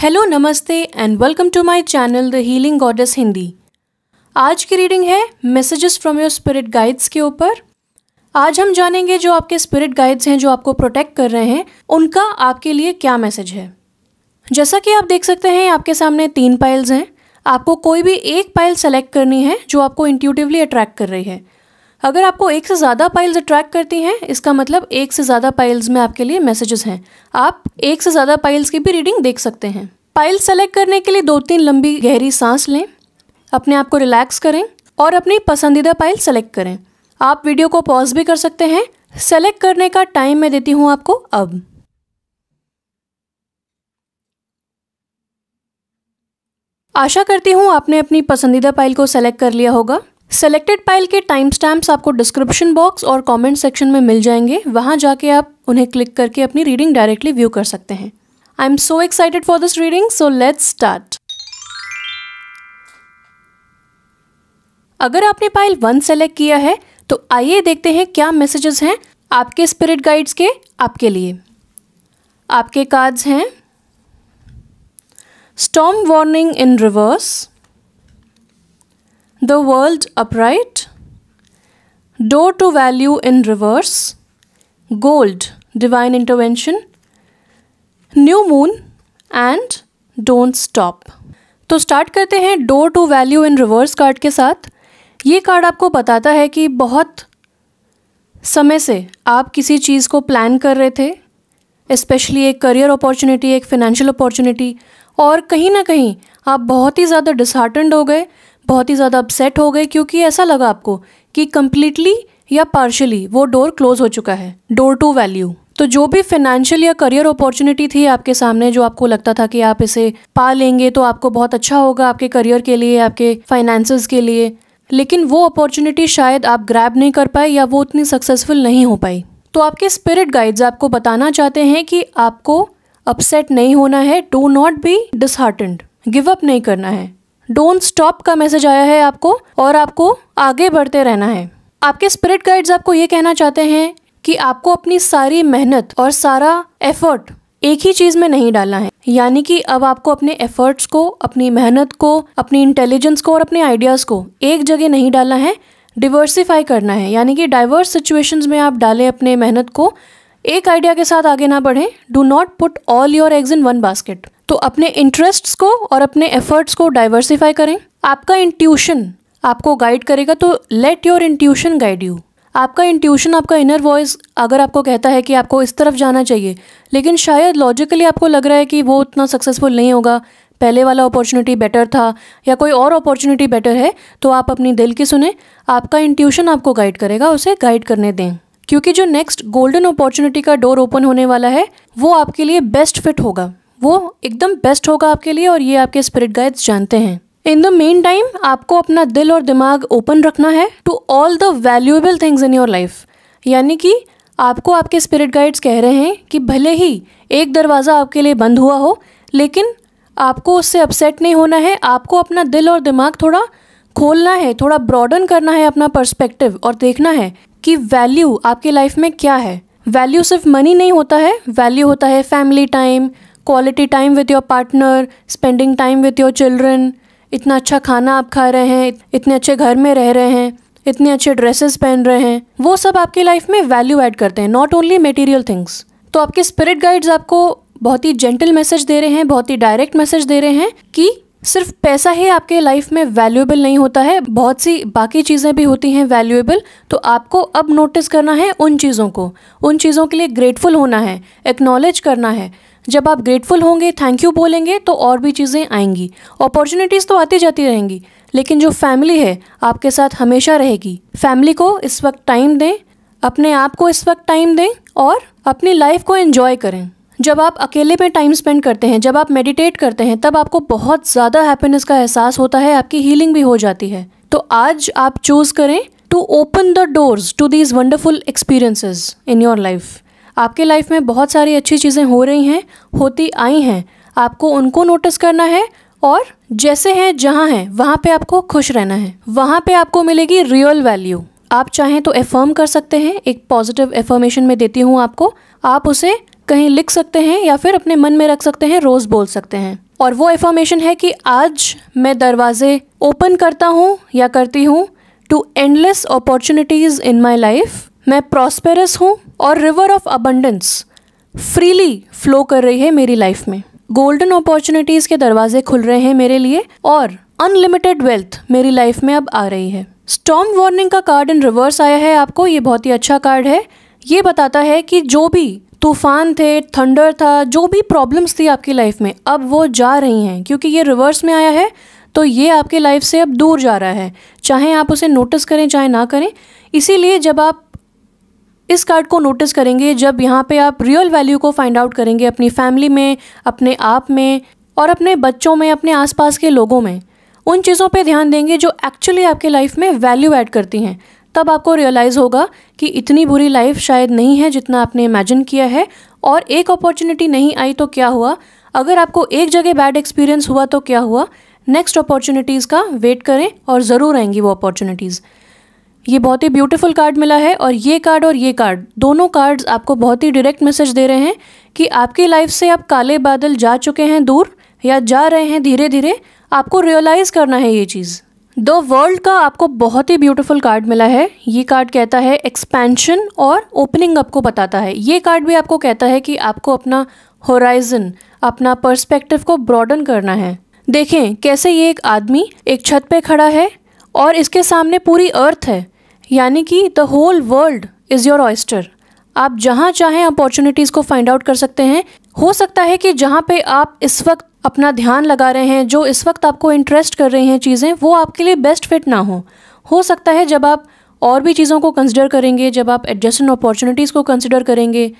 Hello नमस्ते and welcome to my channel the healing goddess Hindi. आज की रीडिंग है messages from your spirit guides के ऊपर। आज हम जानेंगे जो आपके स्पिरिट गाइड्स हैं जो आपको प्रोटेक्ट कर रहे हैं उनका आपके लिए क्या मैसेज है। जैसा कि आप देख सकते हैं आपके सामने 3 पाइल्स हैं। आपको कोई भी एक पाइल सेलेक्ट करनी है जो आपको इंट्यूटिवली अट्रैक्ट कर रही है। अगर आपको एक से ज़्यादा पाइल्स अट्रैक्ट करती हैं इसका मतलब एक से ज़्यादा पाइल्स में आपके लिए मैसेजेस हैं। आप एक से ज़्यादा पाइल्स की भी रीडिंग देख सकते हैं। पाइल सेलेक्ट करने के लिए 2-3 लंबी गहरी सांस लें, अपने आप को रिलैक्स करें और अपनी पसंदीदा पाइल सेलेक्ट करें। आप वीडियो को पॉज भी कर सकते हैं। सेलेक्ट करने का टाइम मैं देती हूँ आपको अब। आशा करती हूँ आपने अपनी पसंदीदा पाइल को सेलेक्ट कर लिया होगा। सेलेक्टेड पाइल के टाइम स्टैम्प्स आपको डिस्क्रिप्शन बॉक्स और कमेंट सेक्शन में मिल जाएंगे। वहां जाके आप उन्हें क्लिक करके अपनी रीडिंग डायरेक्टली व्यू कर सकते हैं। I am so excited for this reading, so let's start. अगर आपने पाइल 1 सेलेक्ट किया है तो आइए देखते हैं क्या मैसेजेस हैं आपके स्पिरिट गाइड्स के आपके लिए। आपके कार्ड्स हैं storm warning in reverse, The World Upright, Door to Value in Reverse, Gold, Divine Intervention, New Moon and Don't Stop। तो स्टार्ट करते हैं Door to Value in Reverse card के साथ। ये कार्ड आपको बताता है कि बहुत समय से आप किसी चीज़ को प्लान कर रहे थे, स्पेशली एक करियर अपॉर्चुनिटी, एक फिनेंशियल अपॉर्चुनिटी, और कहीं ना कहीं आप बहुत ही ज़्यादा डिसहार्टेंड हो गए, बहुत ही ज़्यादा अपसेट हो गए क्योंकि ऐसा लगा आपको कि कम्प्लीटली या पार्शली वो डोर क्लोज हो चुका है। डोर टू वैल्यू, तो जो भी फाइनेंशियल या करियर अपॉर्चुनिटी थी आपके सामने, जो आपको लगता था कि आप इसे पा लेंगे तो आपको बहुत अच्छा होगा आपके करियर के लिए, आपके फाइनेंसेस के लिए, लेकिन वो अपॉर्चुनिटी शायद आप ग्रैब नहीं कर पाए या वो उतनी सक्सेसफुल नहीं हो पाई। तो आपके स्पिरिट गाइड्स आपको बताना चाहते हैं कि आपको अपसेट नहीं होना है। Do not be disheartened, give up नहीं करना है। डोंट स्टॉप का मैसेज आया है आपको और आपको आगे बढ़ते रहना है। आपके स्पिरिट गाइड्स आपको ये कहना चाहते हैं कि आपको अपनी सारी मेहनत और सारा एफर्ट एक ही चीज़ में नहीं डालना है। यानी कि अब आपको अपने एफर्ट्स को, अपनी मेहनत को, अपनी इंटेलिजेंस को और अपने आइडियाज़ को एक जगह नहीं डालना है, डिवर्सिफाई करना है। यानी कि डाइवर्स सिचुएशंस में आप डालें अपने मेहनत को, एक आइडिया के साथ आगे ना बढ़ें। Do not put all your eggs in one basket. तो अपने इंटरेस्ट्स को और अपने एफर्ट्स को डाइवर्सिफाई करें। आपका इंट्यूशन आपको गाइड करेगा, तो let your intuition guide you. आपका इंट्यूशन, आपका इनर वॉइस अगर आपको कहता है कि आपको इस तरफ जाना चाहिए, लेकिन शायद लॉजिकली आपको लग रहा है कि वो उतना सक्सेसफुल नहीं होगा, पहले वाला अपॉर्चुनिटी बेटर था या कोई और अपॉर्चुनिटी बेटर है, तो आप अपनी दिल की सुने। आपका इंट्यूशन आपको गाइड करेगा, उसे गाइड करने दें, क्योंकि जो नेक्स्ट गोल्डन अपॉर्चुनिटी का डोर ओपन होने वाला है वो आपके लिए बेस्ट फिट होगा, वो एकदम बेस्ट होगा आपके लिए, और ये आपके स्पिरिट गाइड्स जानते हैं। इन द मेन टाइम आपको अपना दिल और दिमाग ओपन रखना है to all the valuable things in your life. यानी कि आपको आपके स्पिरिट गाइड्स कह रहे हैं कि भले ही एक दरवाज़ा आपके लिए बंद हुआ हो, लेकिन आपको उससे अपसेट नहीं होना है। आपको अपना दिल और दिमाग थोड़ा खोलना है, थोड़ा ब्रॉडन करना है अपना पर्सपेक्टिव, और देखना है कि वैल्यू आपकी लाइफ में क्या है। वैल्यू सिर्फ मनी नहीं होता है, वैल्यू होता है family time, quality time with your partner, spending time with your children. इतना अच्छा खाना आप खा रहे हैं, इतने अच्छे घर में रह रहे हैं, इतने अच्छे ड्रेसेस पहन रहे हैं, वो सब आपकी लाइफ में वैल्यू ऐड करते हैं, नॉट ओनली मटेरियल थिंग्स। तो आपके स्पिरिट गाइड्स आपको बहुत ही जेंटल मैसेज दे रहे हैं, बहुत ही डायरेक्ट मैसेज दे रहे हैं कि सिर्फ पैसा ही आपके लाइफ में वैल्यूएबल नहीं होता है, बहुत सी बाकी चीज़ें भी होती हैं वैल्यूएबल। तो आपको अब नोटिस करना है उन चीज़ों को, उन चीज़ों के लिए ग्रेटफुल होना है, एक्नॉलेज करना है। जब आप ग्रेटफुल होंगे, थैंक यू बोलेंगे, तो और भी चीज़ें आएंगी। अपॉर्चुनिटीज़ तो आती जाती रहेंगी, लेकिन जो फैमिली है आपके साथ हमेशा रहेगी। फैमिली को इस वक्त टाइम दें, अपने आप को इस वक्त टाइम दें और अपनी लाइफ को एंजॉय करें। जब आप अकेले में टाइम स्पेंड करते हैं, जब आप मेडिटेट करते हैं, तब आपको बहुत ज़्यादा हैप्पीनेस का एहसास होता है, आपकी हीलिंग भी हो जाती है। तो आज आप चूज़ करें to open the doors to these wonderful experiences in your life. आपके लाइफ में बहुत सारी अच्छी चीज़ें हो रही हैं, होती आई हैं, आपको उनको नोटिस करना है और जैसे हैं, जहाँ हैं, वहाँ पे आपको खुश रहना है। वहाँ पे आपको मिलेगी रियल वैल्यू। आप चाहें तो एफर्म कर सकते हैं, एक पॉजिटिव एफर्मेशन में देती हूँ आपको, आप उसे कहीं लिख सकते हैं या फिर अपने मन में रख सकते हैं, रोज़ बोल सकते हैं। और वो एफर्मेशन है कि आज मैं दरवाजे ओपन करता हूँ या करती हूँ to endless opportunities in my life. मैं प्रॉस्पेरस हूँ और river of abundance freely flow कर रही है मेरी लाइफ में। गोल्डन अपॉर्चुनिटीज़ के दरवाजे खुल रहे हैं मेरे लिए और अनलिमिटेड वेल्थ मेरी लाइफ में अब आ रही है। स्टॉर्म वार्निंग का कार्ड इन रिवर्स आया है आपको, ये बहुत ही अच्छा कार्ड है। ये बताता है कि जो भी तूफान थे, थंडर था, जो भी प्रॉब्लम्स थी आपकी लाइफ में, अब वो जा रही हैं। क्योंकि ये रिवर्स में आया है तो ये आपके लाइफ से अब दूर जा रहा है, चाहे आप उसे नोटिस करें चाहे ना करें। इसीलिए जब आप इस कार्ड को नोटिस करेंगे, जब यहाँ पे आप रियल वैल्यू को फाइंड आउट करेंगे अपनी फैमिली में, अपने आप में और अपने बच्चों में, अपने आसपास के लोगों में, उन चीज़ों पे ध्यान देंगे जो एक्चुअली आपके लाइफ में वैल्यू ऐड करती हैं, तब आपको रियलाइज़ होगा कि इतनी बुरी लाइफ शायद नहीं है जितना आपने इमेजिन किया है। और एक अपॉर्चुनिटी नहीं आई तो क्या हुआ, अगर आपको एक जगह बैड एक्सपीरियंस हुआ तो क्या हुआ, नेक्स्ट अपॉर्चुनिटीज़ का वेट करें और ज़रूर आएंगी वो अपॉर्चुनिटीज़। ये बहुत ही ब्यूटीफुल कार्ड मिला है और ये कार्ड दोनों कार्ड्स आपको बहुत ही डायरेक्ट मैसेज दे रहे हैं कि आपकी लाइफ से अब काले बादल जा चुके हैं दूर, या जा रहे हैं धीरे धीरे। आपको रियलाइज़ करना है ये चीज़। द वर्ल्ड का आपको बहुत ही ब्यूटीफुल कार्ड मिला है। ये कार्ड कहता है एक्सपेंशन और ओपनिंग अप को बताता है। ये कार्ड भी आपको कहता है कि आपको अपना होराइजन, अपना पर्सपेक्टिव को ब्रॉडन करना है। देखें कैसे ये एक आदमी एक छत पे खड़ा है और इसके सामने पूरी अर्थ है, यानी कि the whole world is your oyster. आप जहाँ चाहें अपॉर्चुनिटीज़ को फाइंड आउट कर सकते हैं। हो सकता है कि जहाँ पे आप इस वक्त अपना ध्यान लगा रहे हैं, जो इस वक्त आपको इंटरेस्ट कर रही हैं चीज़ें, वो आपके लिए बेस्ट फिट ना हो सकता है जब आप और भी चीज़ों को कंसिडर करेंगे, जब आप एडजेसेंट अपॉर्चुनिटीज़ को कंसिडर करेंगे,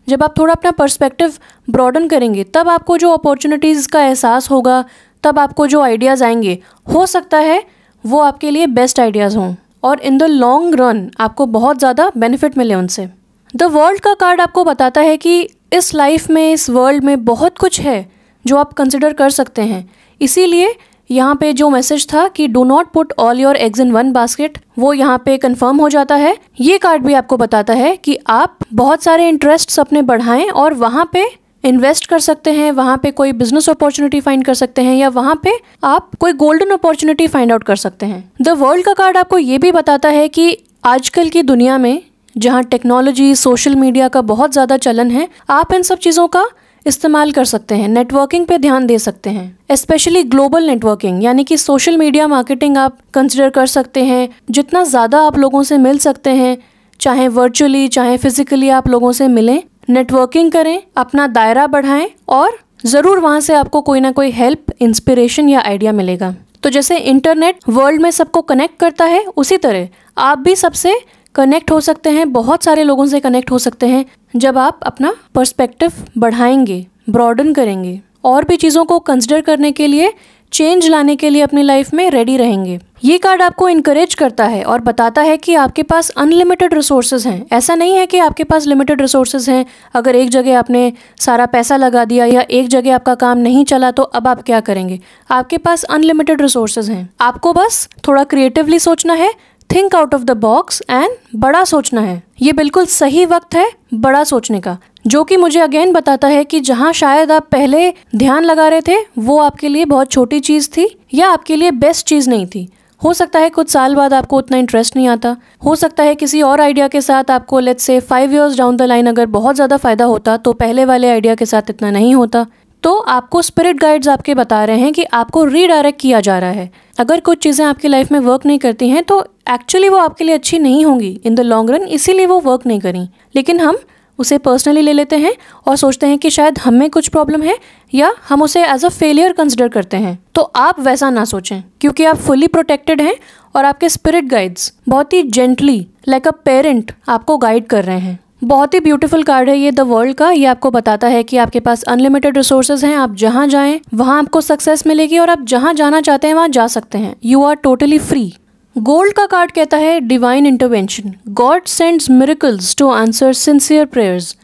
जब आप थोड़ा अपना पर्सपेक्टिव ब्रॉडन करेंगे, तब आपको जो अपॉर्चुनिटीज़ का एहसास होगा, तब आपको जो आइडियाज़ आएंगे, हो सकता है वो आपके लिए बेस्ट आइडियाज़ हों और इन द लॉन्ग रन आपको बहुत ज़्यादा बेनिफिट मिले उनसे। द वर्ल्ड का कार्ड आपको बताता है कि इस लाइफ में, इस वर्ल्ड में बहुत कुछ है जो आप कंसिडर कर सकते हैं। इसीलिए यहाँ पे जो मैसेज था कि do not put all your eggs in one basket, वो यहाँ पे कंफर्म हो जाता है। ये कार्ड भी आपको बताता है कि आप बहुत सारे इंटरेस्ट्स अपने बढ़ाएं और वहाँ पे इन्वेस्ट कर सकते हैं, वहाँ पे कोई बिजनेस अपॉर्चुनिटी फाइंड कर सकते हैं, या वहाँ पे आप कोई गोल्डन अपॉर्चुनिटी फाइंड आउट कर सकते हैं। द वर्ल्ड का कार्ड आपको ये भी बताता है कि आजकल की दुनिया में जहाँ टेक्नोलॉजी, सोशल मीडिया का बहुत ज़्यादा चलन है, आप इन सब चीज़ों का इस्तेमाल कर सकते हैं, नेटवर्किंग पे ध्यान दे सकते हैं। स्पेशली ग्लोबल नेटवर्किंग, यानी कि सोशल मीडिया मार्केटिंग आप कंसिडर कर सकते हैं। जितना ज़्यादा आप लोगों से मिल सकते हैं, चाहे वर्चुअली चाहे फिजिकली आप लोगों से मिलें, नेटवर्किंग करें, अपना दायरा बढ़ाएं और ज़रूर वहाँ से आपको कोई ना कोई हेल्प, इंस्पिरेशन या आइडिया मिलेगा। तो जैसे इंटरनेट वर्ल्ड में सबको कनेक्ट करता है, उसी तरह आप भी सबसे कनेक्ट हो सकते हैं, बहुत सारे लोगों से कनेक्ट हो सकते हैं जब आप अपना पर्सपेक्टिव बढ़ाएंगे, ब्रॉडन करेंगे और भी चीज़ों को कंसिडर करने के लिए, चेंज लाने के लिए अपनी लाइफ में रेडी रहेंगे। ये कार्ड आपको इनकरेज करता है और बताता है कि आपके पास अनलिमिटेड रिसोर्सेज हैं। ऐसा नहीं है कि आपके पास लिमिटेड रिसोर्सेज हैं, अगर एक जगह आपने सारा पैसा लगा दिया या एक जगह आपका काम नहीं चला तो अब आप क्या करेंगे। आपके पास अनलिमिटेड रिसोर्सेज हैं, आपको बस थोड़ा क्रिएटिवली सोचना है, think out of the box and बड़ा सोचना है। ये बिल्कुल सही वक्त है बड़ा सोचने का, जो कि मुझे अगेन बताता है कि जहाँ शायद आप पहले ध्यान लगा रहे थे वो आपके लिए बहुत छोटी चीज़ थी या आपके लिए बेस्ट चीज़ नहीं थी। हो सकता है कुछ साल बाद आपको उतना इंटरेस्ट नहीं आता, हो सकता है किसी और आइडिया के साथ आपको let's say 5 years down the line अगर बहुत ज़्यादा फ़ायदा होता तो पहले वाले आइडिया के साथ इतना नहीं होता। तो आपको स्पिरिट गाइड्स आपके बता रहे हैं कि आपको रीडायरेक्ट किया जा रहा है। अगर कुछ चीज़ें आपकी लाइफ में वर्क नहीं करती हैं तो एक्चुअली वो आपके लिए अच्छी नहीं होंगी इन द लॉन्ग रन, इसीलिए वो वर्क नहीं करी। लेकिन हम उसे पर्सनली ले लेते हैं और सोचते हैं कि शायद हम में कुछ प्रॉब्लम है या हम उसे एज अ फेलियर कंसिडर करते हैं। तो आप वैसा ना सोचें, क्योंकि आप फुली प्रोटेक्टेड हैं और आपके स्पिरिट गाइड्स बहुत ही जेंटली लाइक अ पेरेंट आपको गाइड कर रहे हैं। बहुत ही ब्यूटीफुल कार्ड है ये द वर्ल्ड का। ये आपको बताता है कि आपके पास अनलिमिटेड रिसोर्सेज हैं, आप जहाँ जाएं वहाँ आपको सक्सेस मिलेगी और आप जहाँ जाना चाहते हैं वहाँ जा सकते हैं। You are totally free. Gold का कार्ड कहता है divine intervention, god sends miracles to answer sincere prayers.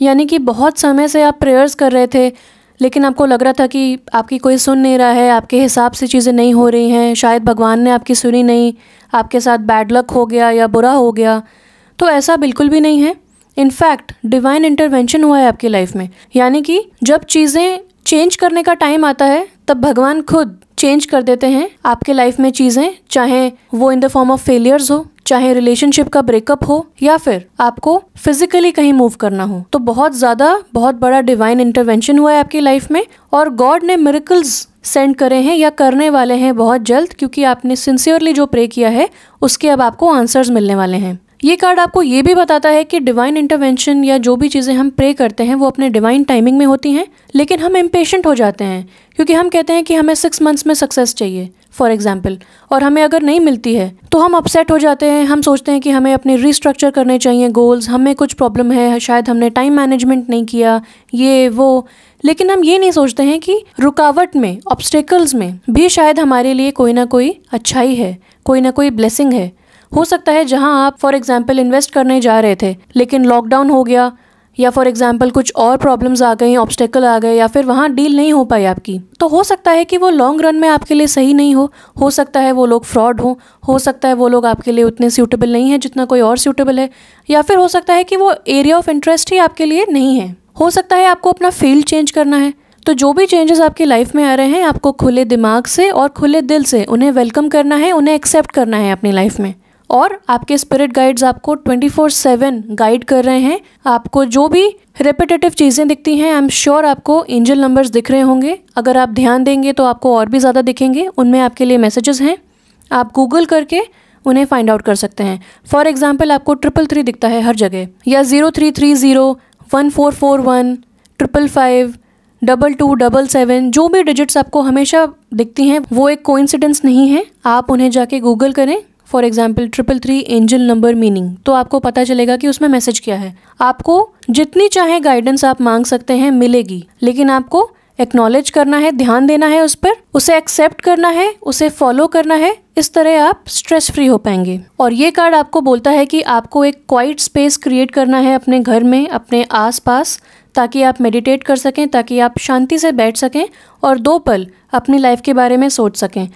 यानी कि बहुत समय से आप प्रेयर्स कर रहे थे लेकिन आपको लग रहा था कि आपकी कोई सुन नहीं रहा है, आपके हिसाब से चीज़ें नहीं हो रही हैं, शायद भगवान ने आपकी सुनी नहीं, आपके साथ बैड लक हो गया या बुरा हो गया। तो ऐसा बिल्कुल भी नहीं है। इनफैक्ट डिवाइन इंटरवेंशन हुआ है आपकी लाइफ में, यानी कि जब चीज़ें चेंज करने का टाइम आता है तब भगवान खुद चेंज कर देते हैं आपके लाइफ में चीज़ें, चाहे वो in the form of failures हो, चाहे रिलेशनशिप का ब्रेकअप हो, या फिर आपको फिजिकली कहीं मूव करना हो। तो बहुत बड़ा डिवाइन इंटरवेंशन हुआ है आपकी लाइफ में, और गॉड ने मिरेकल्स सेंड करे हैं या करने वाले हैं बहुत जल्द, क्योंकि आपने सिंसियरली जो प्रे किया है उसके अब आपको आंसर्स मिलने वाले हैं। ये कार्ड आपको ये भी बताता है कि डिवाइन इंटरवेंशन या जो भी चीज़ें हम प्रे करते हैं वो अपने डिवाइन टाइमिंग में होती हैं, लेकिन हम इम्पेशेंट हो जाते हैं क्योंकि हम कहते हैं कि हमें 6 मंथ्स में सक्सेस चाहिए फॉर एग्जाम्पल, और हमें अगर नहीं मिलती है तो हम अपसेट हो जाते हैं। हम सोचते हैं कि हमें अपने रीस्ट्रक्चर करने चाहिए गोल्स, हमें कुछ प्रॉब्लम है, शायद हमने टाइम मैनेजमेंट नहीं किया, ये वो। लेकिन हम ये नहीं सोचते हैं कि रुकावट में, ऑब्स्टेकल्स में भी शायद हमारे लिए कोई ना कोई अच्छाई है, कोई ना कोई ब्लेसिंग है। हो सकता है जहां आप फॉर एग्जांपल इन्वेस्ट करने जा रहे थे लेकिन लॉकडाउन हो गया, या फॉर एग्जांपल कुछ और प्रॉब्लम्स आ गई, ऑब्स्टेकल आ गए, या फिर वहां डील नहीं हो पाई आपकी, तो हो सकता है कि वो लॉन्ग रन में आपके लिए सही नहीं हो सकता है वो लोग फ्रॉड हो सकता है वो लोग आपके लिए उतने सूटेबल नहीं है जितना कोई और सूटेबल है, या फिर हो सकता है कि वो एरिया ऑफ इंटरेस्ट ही आपके लिए नहीं है। हो सकता है आपको अपना फील्ड चेंज करना है। तो जो भी चेंजेस आपकी लाइफ में आ रहे हैं, आपको खुले दिमाग से और खुले दिल से उन्हें वेलकम करना है, उन्हें एक्सेप्ट करना है अपनी लाइफ में। और आपके स्पिरिट गाइड्स आपको 24/7 गाइड कर रहे हैं। आपको जो भी रिपीटेटिव चीज़ें दिखती हैं, आई एम श्योर आपको एंजल नंबर्स दिख रहे होंगे। अगर आप ध्यान देंगे तो आपको और भी ज़्यादा दिखेंगे, उनमें आपके लिए मैसेजेस हैं। आप गूगल करके उन्हें फाइंड आउट कर सकते हैं। फॉर एग्जाम्पल आपको 333 दिखता है हर जगह, या 0330 1441 555 2277, जो भी डिजिट्स आपको हमेशा दिखती हैं वो एक कोइंसिडेंस नहीं है। आप उन्हें जाके गूगल करें, for example 333 angel number meaning, तो आपको पता चलेगा कि उसमें मैसेज क्या है। आपको जितनी चाहे गाइडेंस आप मांग सकते हैं, मिलेगी, लेकिन आपको एक्नॉलेज करना है, ध्यान देना है उस पर, उसे एक्सेप्ट करना है, उसे फॉलो करना है। इस तरह आप स्ट्रेस फ्री हो पाएंगे। और ये कार्ड आपको बोलता है कि आपको एक क्वाइट स्पेस क्रिएट करना है अपने घर में, अपने आसपास, ताकि आप मेडिटेट कर सकें, ताकि आप शांति से बैठ सकें और 2 पल अपनी लाइफ के बारे में सोच सकें।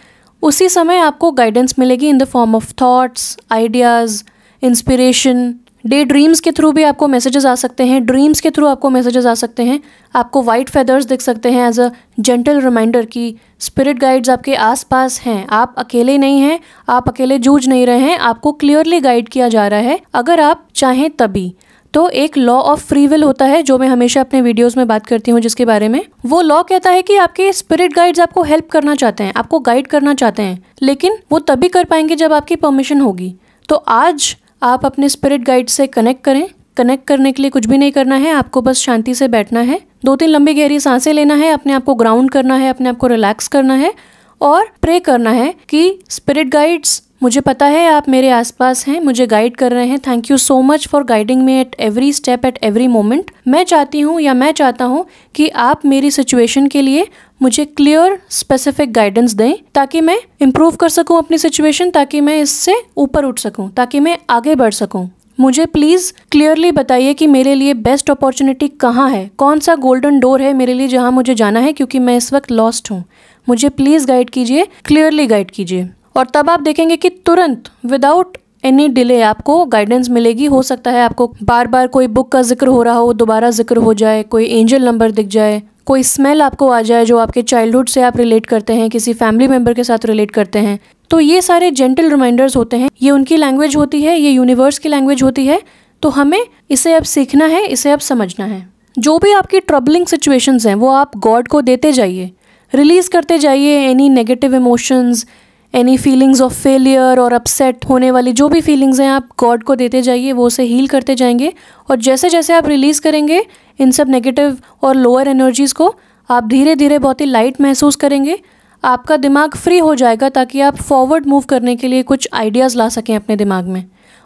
उसी समय आपको गाइडेंस मिलेगी in the form of thoughts, ideas, inspiration. Day dreams के थ्रू भी आपको मैसेजेस आ सकते हैं, ड्रीम्स के थ्रू आपको मैसेजेस आ सकते हैं। आपको वाइट फेदर्स दिख सकते हैं एज अ जेंटल रिमाइंडर कि स्पिरिट गाइड्स आपके आसपास हैं, आप अकेले नहीं हैं, आप अकेले जूझ नहीं रहे हैं, आपको क्लियरली गाइड किया जा रहा है अगर आप चाहें तभी। तो एक लॉ ऑफ फ्री विल होता है जो मैं हमेशा अपने वीडियोस में बात करती हूँ, जिसके बारे में वो लॉ कहता है कि आपके स्पिरिट गाइड्स आपको हेल्प करना चाहते हैं, आपको गाइड करना चाहते हैं, लेकिन वो तभी कर पाएंगे जब आपकी परमिशन होगी। तो आज आप अपने स्पिरिट गाइड से कनेक्ट करें। कनेक्ट करने के लिए कुछ भी नहीं करना है, आपको बस शांति से बैठना है, 2-3 लंबी गहरी सांसें लेना है, अपने आप को ग्राउंड करना है, अपने आप को रिलैक्स करना है और प्रे करना है कि स्पिरिट गाइड्स, मुझे पता है आप मेरे आसपास हैं, मुझे गाइड कर रहे हैं। Thank you so much for guiding me at every step, at every moment. मैं चाहती हूँ या मैं चाहता हूँ कि आप मेरी सिचुएशन के लिए मुझे क्लियर स्पेसिफिक गाइडेंस दें, ताकि मैं इम्प्रूव कर सकूँ अपनी सिचुएशन, ताकि मैं इससे ऊपर उठ सकूँ, ताकि मैं आगे बढ़ सकूँ। मुझे प्लीज़ क्लियरली बताइए कि मेरे लिए बेस्ट अपॉर्चुनिटी कहाँ है, कौन सा गोल्डन डोर है मेरे लिए जहाँ मुझे जाना है, क्योंकि मैं इस वक्त लॉस्ट हूँ। मुझे प्लीज़ गाइड कीजिए, क्लियरली गाइड कीजिए। और तब आप देखेंगे कि तुरंत विदाउट एनी डिले आपको गाइडेंस मिलेगी। हो सकता है आपको बार बार कोई बुक का जिक्र हो रहा हो, दोबारा जिक्र हो जाए, कोई एंजल नंबर दिख जाए, कोई स्मेल आपको आ जाए जो आपके चाइल्डहुड से आप रिलेट करते हैं, किसी फैमिली मेम्बर के साथ रिलेट करते हैं। तो ये सारे जेंटल रिमाइंडर्स होते हैं, ये उनकी लैंग्वेज होती है, ये यूनिवर्स की लैंग्वेज होती है। तो हमें इसे अब सीखना है, इसे अब समझना है। जो भी आपकी ट्रबलिंग सिचुएशंस हैं वो आप गॉड को देते जाइए, रिलीज़ करते जाइए। Any negative emotions, any feelings of failure और अपसेट होने वाली जो भी फीलिंग्स हैं आप गॉड को देते जाइए, वो उसे हील करते जाएंगे। और जैसे जैसे आप रिलीज़ करेंगे इन सब नेगेटिव और लोअर एनर्जीज़ को, आप धीरे धीरे बहुत ही लाइट महसूस करेंगे। आपका दिमाग फ्री हो जाएगा ताकि आप फॉरवर्ड मूव करने के लिए कुछ आइडियाज़ ला सकें अपने दिमाग में,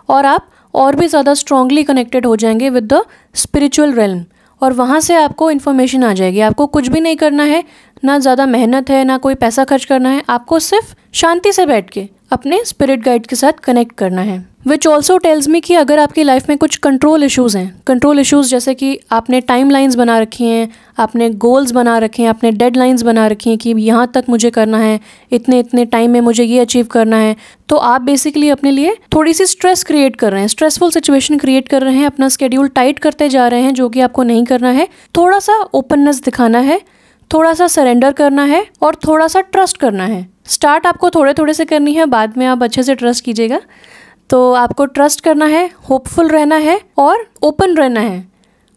और आप और भी ज़्यादा स्ट्रांगली कनेक्टेड हो जाएंगे विद द स्पिरिचुअल रेल्म। और वहाँ से आपको इन्फॉर्मेशन आ जाएगी। आपको कुछ भी नहीं करना है, ना ज़्यादा मेहनत है, ना कोई पैसा खर्च करना है, आपको सिर्फ शांति से बैठ के अपने स्पिरिट गाइड के साथ कनेक्ट करना है। विच ऑल्सो टेल्स मी कि अगर आपकी लाइफ में कुछ कंट्रोल इश्यूज़ हैं, कंट्रोल इश्यूज़ जैसे कि आपने टाइम लाइन्स बना रखी हैं, आपने गोल्स बना रखे हैं, आपने डेडलाइंस बना रखी हैं कि यहाँ तक मुझे करना है, इतने इतने टाइम में मुझे ये अचीव करना है, तो आप बेसिकली अपने लिए थोड़ी सी स्ट्रेस क्रिएट कर रहे हैं, स्ट्रेसफुल सिचुएशन क्रिएट कर रहे हैं, अपना स्केड्यूल टाइट करते जा रहे हैं, जो कि आपको नहीं करना है। थोड़ा सा ओपननेस दिखाना है, थोड़ा सा सरेंडर करना है और थोड़ा सा ट्रस्ट करना है। स्टार्ट आपको थोड़े थोड़े से करनी है, बाद में आप अच्छे से ट्रस्ट कीजिएगा। तो आपको ट्रस्ट करना है, होपफुल रहना है और ओपन रहना है।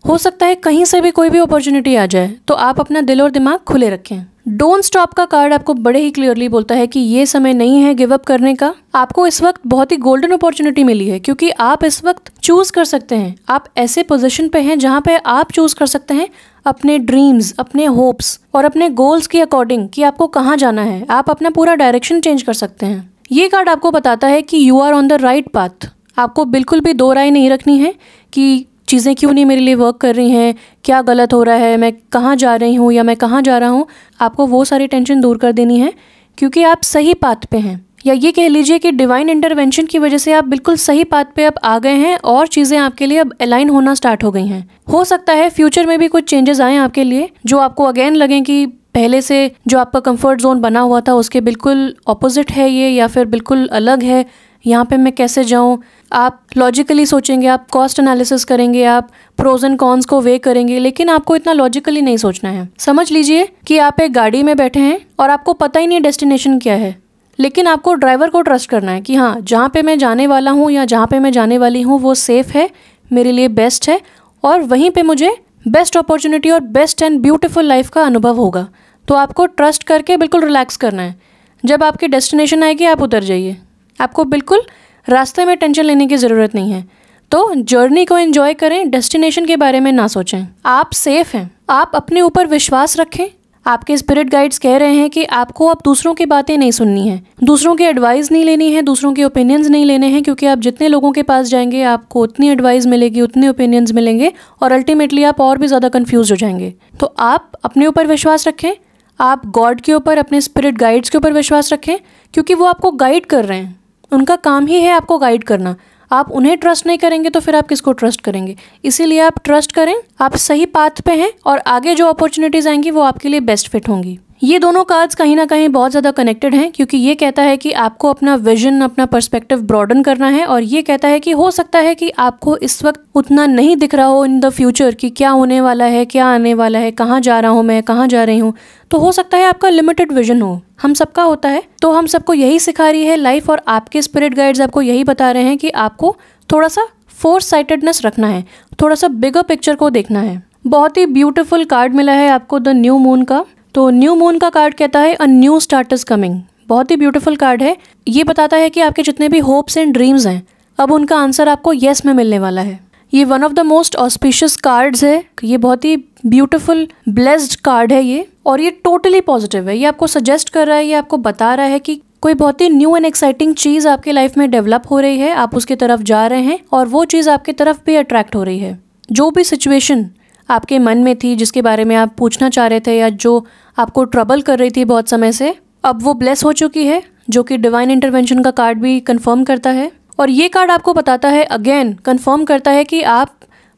हो सकता है कहीं से भी कोई भी अपॉर्चुनिटी आ जाए, तो आप अपना दिल और दिमाग खुले रखें। डोंट स्टॉप का कार्ड आपको बड़े ही क्लियरली बोलता है कि ये समय नहीं है गिव अप करने का। आपको इस वक्त बहुत ही गोल्डन अपॉर्चुनिटी मिली है, क्योंकि आप इस वक्त चूज कर सकते हैं। आप ऐसे पोजीशन पे हैं जहाँ पे आप चूज कर सकते हैं अपने ड्रीम्स, अपने होप्स और अपने गोल्स के अकॉर्डिंग कि आपको कहाँ जाना है। आप अपना पूरा डायरेक्शन चेंज कर सकते हैं। ये कार्ड आपको बताता है कि you are on the right path. आपको बिल्कुल भी दो राय नहीं रखनी है कि चीज़ें क्यों नहीं मेरे लिए वर्क कर रही हैं, क्या गलत हो रहा है, मैं कहाँ जा रही हूँ या मैं कहाँ जा रहा हूँ। आपको वो सारी टेंशन दूर कर देनी है, क्योंकि आप सही पाथ पे हैं। या ये कह लीजिए कि डिवाइन इंटरवेंशन की वजह से आप बिल्कुल सही पाथ पे अब आ गए हैं और चीज़ें आपके लिए अब अलाइन होना स्टार्ट हो गई हैं। हो सकता है फ्यूचर में भी कुछ चेंजेस आएँ आपके लिए, जो आपको अगेन लगें कि पहले से जो आपका कंफर्ट जोन बना हुआ था उसके बिल्कुल ऑपोजिट है ये, या फिर बिल्कुल अलग है। यहाँ पे मैं कैसे जाऊँ। आप लॉजिकली सोचेंगे, आप कॉस्ट एनालिसिस करेंगे, आप प्रोज एंड कॉन्स को वे करेंगे, लेकिन आपको इतना लॉजिकली नहीं सोचना है। समझ लीजिए कि आप एक गाड़ी में बैठे हैं और आपको पता ही नहीं डेस्टिनेशन क्या है, लेकिन आपको ड्राइवर को ट्रस्ट करना है कि हाँ, जहाँ पे मैं जाने वाला हूँ या जहाँ पे मैं जाने वाली हूँ वो सेफ़ है, मेरे लिए बेस्ट है और वहीं पे मुझे बेस्ट अपॉर्चुनिटी और बेस्ट एंड ब्यूटीफुल लाइफ का अनुभव होगा। तो आपको ट्रस्ट करके बिल्कुल रिलैक्स करना है। जब आपकी डेस्टिनेशन आएगी आप उतर जाइए। आपको बिल्कुल रास्ते में टेंशन लेने की ज़रूरत नहीं है। तो जर्नी को एंजॉय करें, डेस्टिनेशन के बारे में ना सोचें। आप सेफ़ हैं। आप अपने ऊपर विश्वास रखें। आपके स्पिरिट गाइड्स कह रहे हैं कि आपको अब दूसरों की बातें नहीं सुननी है, दूसरों की एडवाइस नहीं लेनी है, दूसरों के ओपिनियंस नहीं लेने हैं, क्योंकि आप जितने लोगों के पास जाएंगे आपको उतनी एडवाइस मिलेगी, उतने ओपिनियंस मिलेंगे और अल्टीमेटली आप और भी ज़्यादा कन्फ्यूज हो जाएंगे। तो आप अपने ऊपर विश्वास रखें। आप गॉड के ऊपर, अपने स्पिरिट गाइड्स के ऊपर विश्वास रखें, क्योंकि वो आपको गाइड कर रहे हैं। उनका काम ही है आपको गाइड करना। आप उन्हें ट्रस्ट नहीं करेंगे तो फिर आप किसको ट्रस्ट करेंगे। इसीलिए आप ट्रस्ट करें, आप सही पाथ पे हैं और आगे जो अपॉर्चुनिटीज़ आएंगी वो आपके लिए बेस्ट फिट होंगी। ये दोनों कार्ड्स कहीं ना कहीं बहुत ज़्यादा कनेक्टेड हैं, क्योंकि ये कहता है कि आपको अपना विजन, अपना पर्सपेक्टिव ब्रॉडन करना है, और ये कहता है कि हो सकता है कि आपको इस वक्त उतना नहीं दिख रहा हो इन द फ्यूचर कि क्या होने वाला है, क्या आने वाला है, कहाँ जा रहा हूँ मैं, कहाँ जा रही हूँ। तो हो सकता है आपका लिमिटेड विजन हो, हम सबका होता है। तो हम सबको यही सिखा रही है लाइफ, और आपके स्पिरिट गाइड्स आपको यही बता रहे हैं कि आपको थोड़ा सा फोर साइटेडनेस रखना है, थोड़ा सा बिगर पिक्चर को देखना है। बहुत ही ब्यूटीफुल कार्ड मिला है आपको द न्यू मून का। तो न्यू मून का कार्ड कहता है a new start is coming. बहुत ही ब्यूटीफुल कार्ड है। ये बताता है कि आपके जितने भी होप्स एंड ड्रीम्स हैं, अब उनका आंसर आपको येस में मिलने वाला है। ये one of the most auspicious cards है। ये बहुत ही ब्यूटीफुल ब्लेस्ड कार्ड है ये, और ये टोटली पॉजिटिव है। ये आपको सजेस्ट कर रहा है, ये आपको बता रहा है कि कोई बहुत ही न्यू एंड एक्साइटिंग चीज़ आपके लाइफ में डेवलप हो रही है, आप उसकी तरफ जा रहे हैं और वो चीज़ आपकी तरफ भी अट्रैक्ट हो रही है। जो भी सिचुएशन आपके मन में थी, जिसके बारे में आप पूछना चाह रहे थे या जो आपको ट्रबल कर रही थी बहुत समय से, अब वो ब्लेस हो चुकी है, जो कि डिवाइन इंटरवेंशन का कार्ड भी कंफर्म करता है। और ये कार्ड आपको बताता है, अगेन कंफर्म करता है कि आप